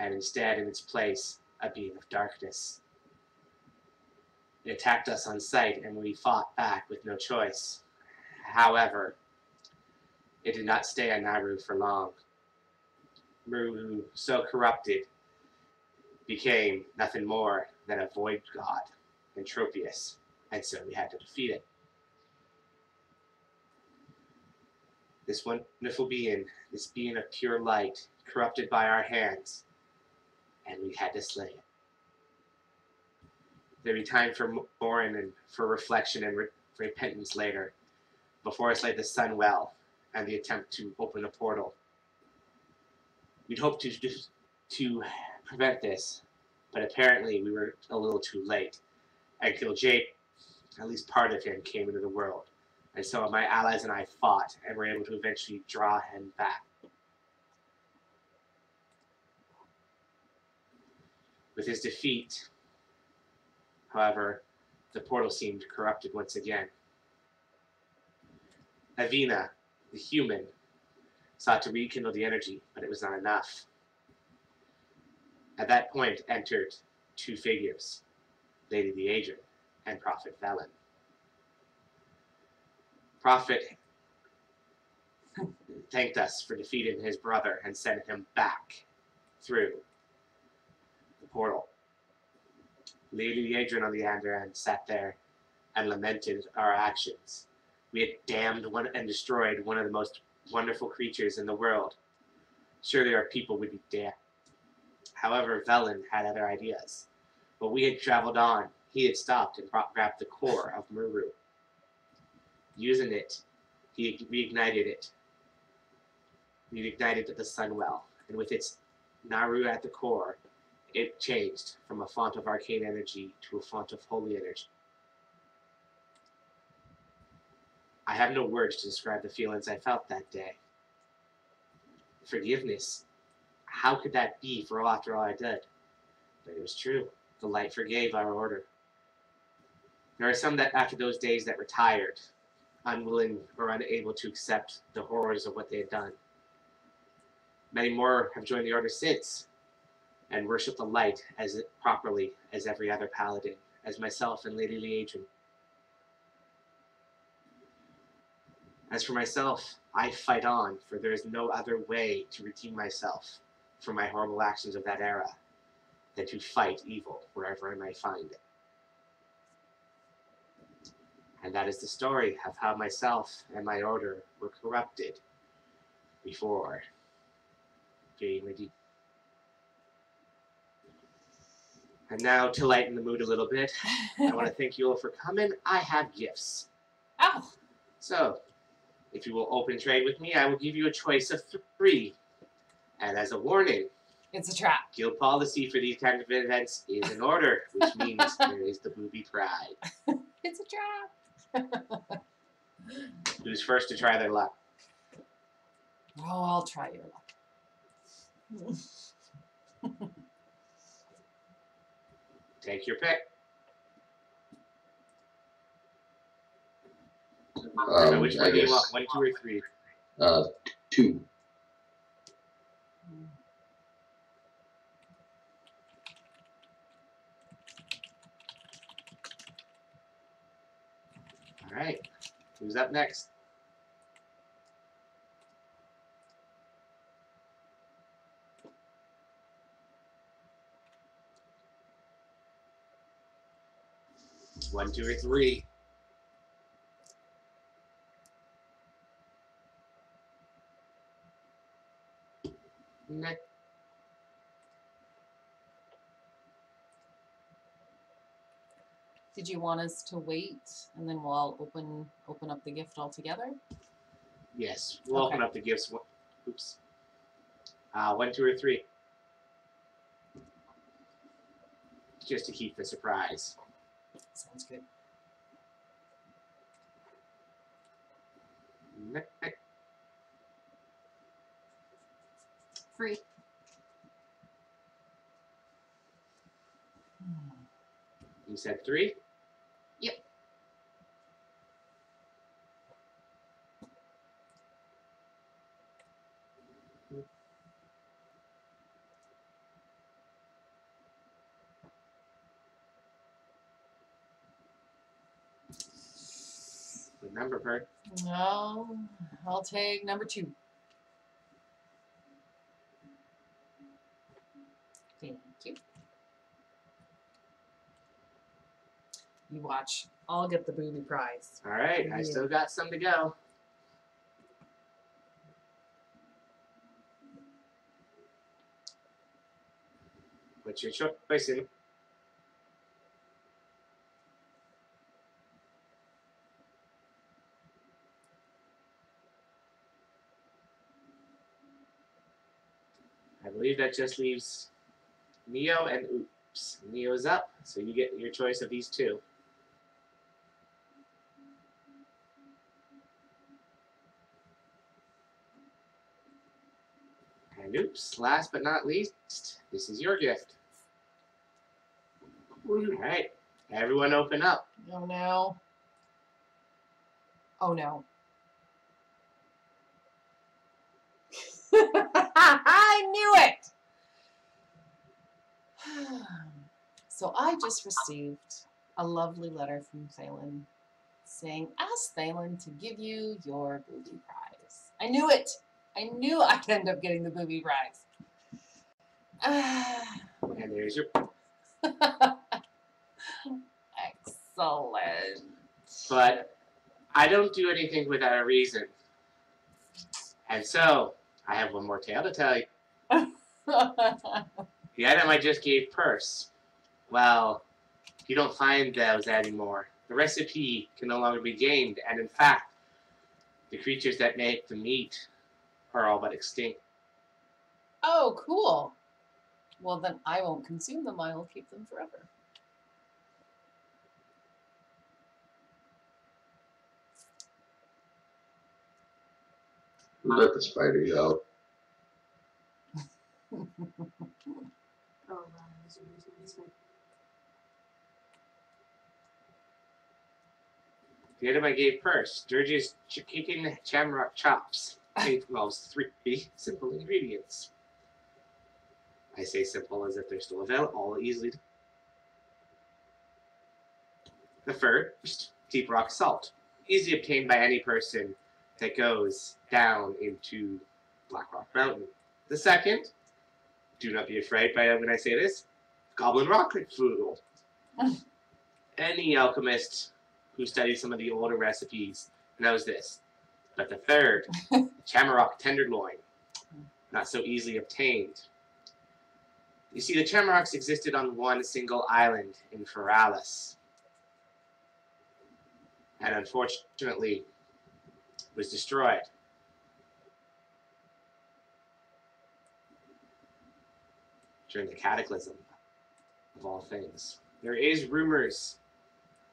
and instead, in its place, a being of darkness. It attacked us on sight, and we fought back with no choice. However, it did not stay on Nauru for long. Maruru, so corrupted, became nothing more than a void god, Entropius, and so we had to defeat it. This wonderful being, this being of pure light, corrupted by our hands, and we had to slay it. There be time for mourning and for reflection and repentance later, before us lay the Sunwell and the attempt to open a portal. We'd hoped to prevent this, but apparently we were a little too late, and Kil'jaeden, at least part of him, came into the world. And so my allies and I fought and were able to eventually draw him back. With his defeat, however, the portal seemed corrupted once again. Avina, the human, sought to rekindle the energy, but it was not enough. At that point entered two figures, Lady Leadrin and Prophet Thealin. Prophet thanked us for defeating his brother and sent him back through the portal. Lady Leadrin, on the other hand, sat there and lamented our actions. We had damned one and destroyed one of the most wonderful creatures in the world. Surely our people would be damned. However, Thealin had other ideas. When we had traveled on, he had stopped and grabbed the core of Maruru. Using it, he reignited it. He ignited the Sunwell, and with its Nauru at the core, it changed from a font of arcane energy to a font of holy energy. I have no words to describe the feelings I felt that day. Forgiveness. How could that be after all I did? But it was true. The light forgave our order. There are some that after those days that were tired, unwilling or unable to accept the horrors of what they had done. Many more have joined the order since and worship the light as properly as every other paladin, as myself and Lady Leadrin. As for myself, I fight on, for there is no other way to redeem myself from my horrible actions of that era than to fight evil wherever I may find it. And that is the story of how myself and my order were corrupted before being redeemed. And now, to lighten the mood a little bit, I want to thank you all for coming. I have gifts. Oh, So, if you will open trade with me, I will give you a choice of 3. And as a warning, it's a trap. guild policy for these kind of events is in order, which means there is the booby pride. It's a trap. Who's first to try their luck? Oh, I'll try your luck. Take your pick. Which one I do you guess want? 1, 2, or 3? 2. All right. Who's up next? One, 2, or 3? Next. Did you want us to wait and then we'll all open up the gift all together? Yes, we'll open Okay. up the gifts. Oops. 1, 2, or 3. Just to keep the surprise. Sounds good. Free. You said 3? Yep. Remember, Bert. No, I'll take number 2. Thank you. You watch. I'll get the booby prize. All right, I still got some to go. What's your choice? In? I believe that just leaves Neo and Oops. Neo's up, so you get your choice of these 2. And Oops, last but not least, this is your gift. All right, everyone open up. Oh no. Oh no. I knew it! So I just received a lovely letter from Thealin saying, ask Thealin to give you your booby prize. I knew it! I knew I'd end up getting the booby prize. And there's your. Excellent. But I don't do anything without a reason. And so, I have one more tale to tell you. The item I just gave Purse. Well, you don't find those anymore. The recipe can no longer be gained, and in fact, the creatures that make the meat are all but extinct. Oh, cool. Well, then I won't consume them. I will keep them forever. We let the spiders out. Oh, wow. This is nice. The item I gave Purse, Dirge's chicken shamrock chops. It involves 3 simple ingredients. I say simple as if they're still available, all easily. The first, deep rock salt, easily obtained by any person that goes down into Black Rock Mountain. The second, do not be afraid by when I say this, goblin rocket food. Any alchemist who studies some of the older recipes knows this. But the third, Chamarok tenderloin, not so easily obtained. You see, the Chamaroks existed on one single island in Feralis, and unfortunately was destroyed. During the cataclysm of all things. There is rumors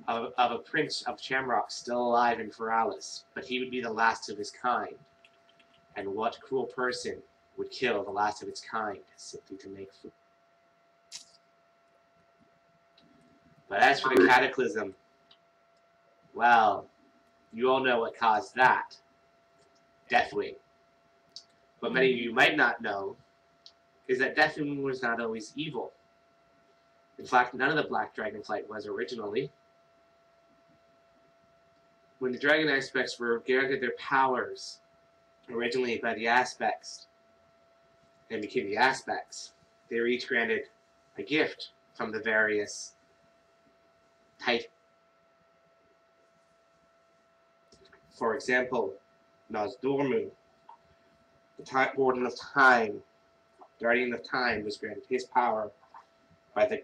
of a prince of Shamrock still alive in Feralis, but he would be the last of his kind. And what cruel person would kill the last of its kind simply to make food? But as for the cataclysm, well, you all know what caused that. Deathwing. What many of you might not know is that Deathwing was not always evil. In fact, none of the Black Dragonflight was originally. When the Dragon Aspects were granted their powers, originally by the Aspects, and became the Aspects, they were each granted a gift from the various Titans. For example, Nozdormu, the Warden of Time, Guardian of Time, was granted his power by the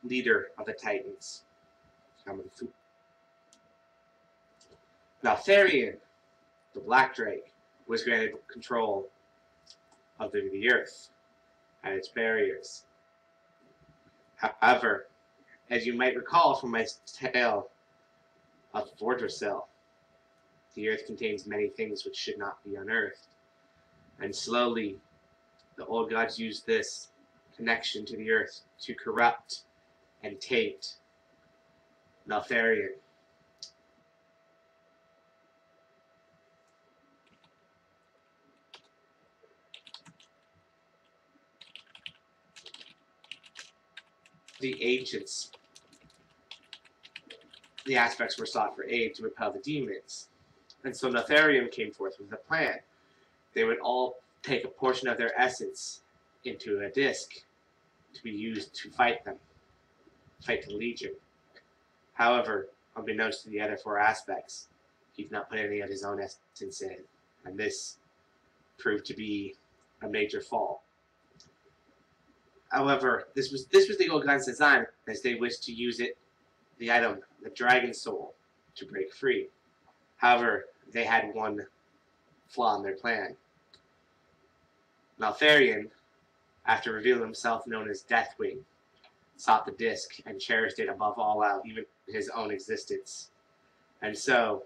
leader of the Titans. coming through. Now Thealin, the Black Drake, was granted control of the Earth and its barriers. However, as you might recall from my tale of Vordrasil, the Earth contains many things which should not be unearthed. And slowly, the old gods used this connection to the Earth to corrupt and taint Thealin. The ancients, the aspects were sought for aid to repel the demons. And so Thealin came forth with a plan. They would all take a portion of their essence into a disc to be used to fight them, fight the Legion. However, unbeknownst to the other four aspects, he did not put any of his own essence in, and this proved to be a major fall. However, this was the old gods' design, as they wished to use it, the item, the dragon soul, to break free. However, they had one flaw in their plan. Thealin, after revealing himself known as Deathwing, sought the disc and cherished it above all else, even his own existence. And so,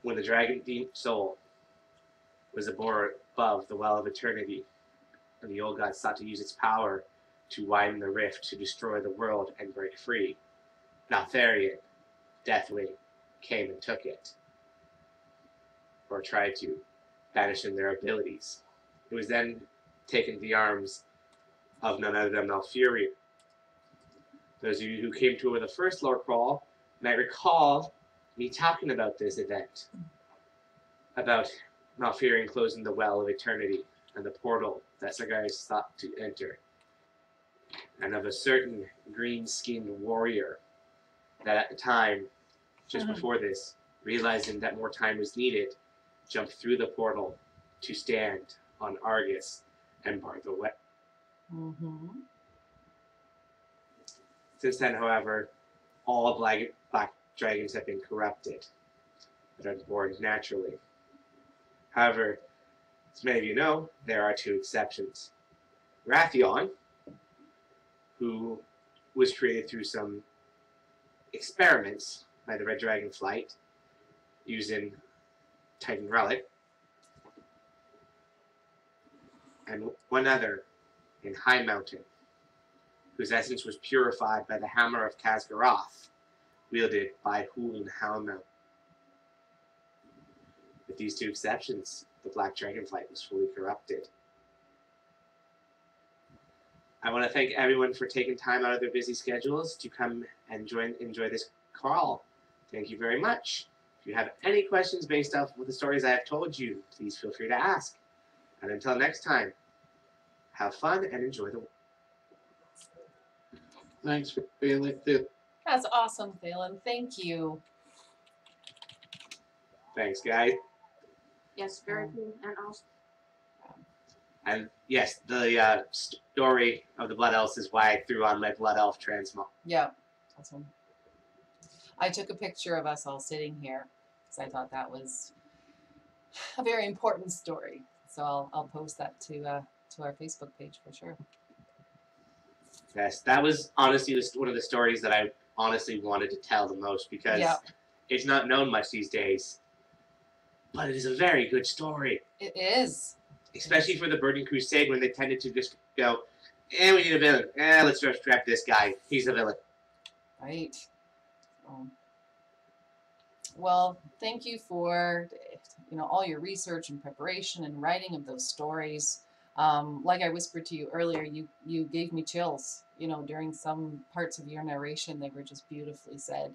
when the dragon soul was above the well of eternity, and the old god sought to use its power to widen the rift to destroy the world and break free, Thealin, Deathwing, came and took it, or tried to banish them their abilities. It was then taken to the arms of none other than Malfurion. Those of you who came to the first lore crawl might recall me talking about this event, about Malfurion closing the well of eternity and the portal that Sargeras sought to enter, and of a certain green-skinned warrior that at the time, just before this, realizing that more time was needed, jumped through the portal to stand on Argus and bar the way. Since then, however, all black dragons have been corrupted and are born naturally. However, as many of you know, there are two exceptions. Wrathion, who was created through some experiments by the Red Dragon Flight using Titan Relic, and one other in High Mountain, whose essence was purified by the hammer of Khaz'garath, wielded by Huln Halmel. With these two exceptions, the Black Dragonflight was fully corrupted. I want to thank everyone for taking time out of their busy schedules to come and enjoy this crawl. Thank you very much. If you have any questions based off of the stories I have told you, please feel free to ask. And until next time, have fun and enjoy the world. Thanks for being like this. That's awesome, Thealin. Thank you. Thanks, guys. Yes, very cool and awesome. And yes, the story of the Blood Elves is why I threw on my Blood Elf transmog. Yeah, awesome. I took a picture of us all sitting here because I thought that was a very important story. So I'll post that to our Facebook page for sure. Yes, that was honestly one of the stories that I honestly wanted to tell the most because it's not known much these days. But it is a very good story. It is. Especially for the Burning Crusade when they tended to just go, we need a villain. Let's just grab this guy. He's the villain. Right. Well, thank you for all your research and preparation and writing of those stories. Like I whispered to you earlier, you gave me chills. During some parts of your narration, they were just beautifully said.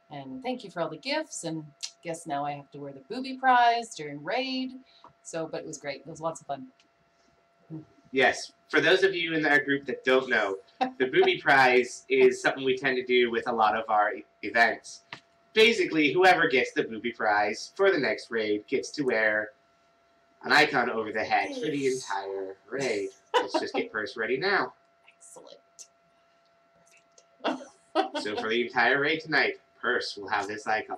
And thank you for all the gifts. And guess now I have to wear the booby prize during raid. But it was great. It was lots of fun. Yes. For those of you in our group that don't know, the booby prize is something we tend to do with a lot of our events. Basically, whoever gets the booby prize for the next raid gets to wear an icon over the head for the entire raid. Let's just get purse ready now. Excellent. Perfect. So for the entire raid tonight, Purse will have this icon.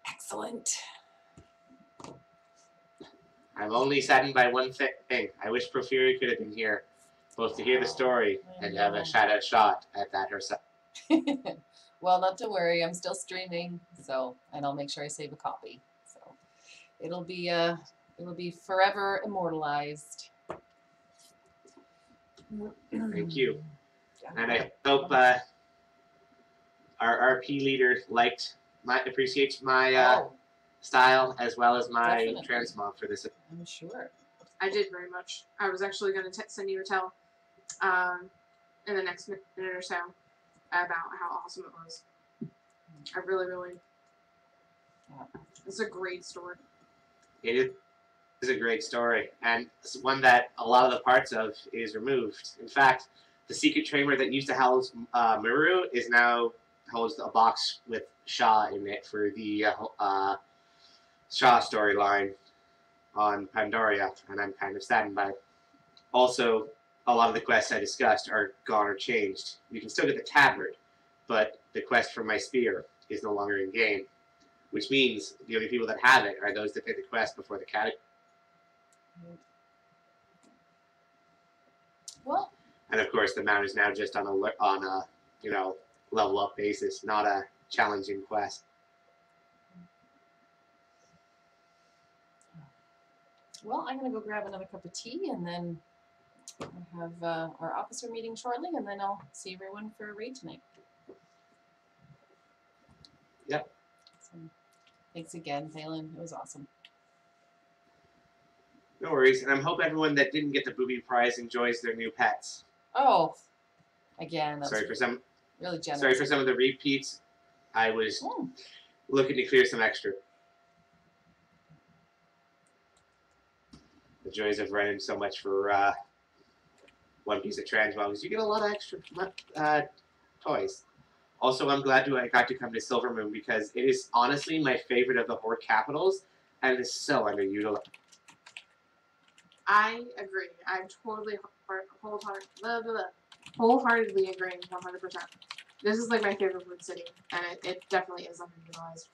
Excellent. I'm only saddened by one thing. I wish Porphyria could have been here, both to hear the story and have a shout-out shot at that herself. Well, not to worry. I'm still streaming, and I'll make sure I save a copy. So it'll be forever immortalized. Thank you. And I hope our RP leader appreciates my style as well as my Definitely. transmog for this. I'm sure. I did very much. I was actually going to send you a tell in the next minute or so about how awesome it was. I really, really. It's a great story. It is a great story, and it's one that a lot of the parts of is removed. In fact, the secret chamber that used to house Miru is now holds a box with Shaw in it for the Shaw storyline on Pandoria, and I'm kind of saddened by it. Also, a lot of the quests I discussed are gone or changed. You can still get the tabard, but the quest for my spear is no longer in game, which means the only people that have it are those that did the quest before the category. Well, and of course, the mount is now just on a level up basis, not a challenging quest. Well, I'm gonna go grab another cup of tea, and then we'll have our officer meeting shortly, and then I'll see everyone for a raid tonight. Yep. So, thanks again, Thealin. It was awesome. No worries, and I hope everyone that didn't get the booby prize enjoys their new pets. Oh, again, that's Sorry for some. really generous. Sorry for some of the repeats. I was looking to clear some extra. The joys of running so much for one piece of transmog is you get a lot of extra toys. Also, I'm glad I got to come to Silvermoon because it is honestly my favorite of the Horde capitals, and it is so underutilized. I agree. I'm totally wholeheartedly agreeing 100%. This is like my favorite wood city, and it definitely is underutilized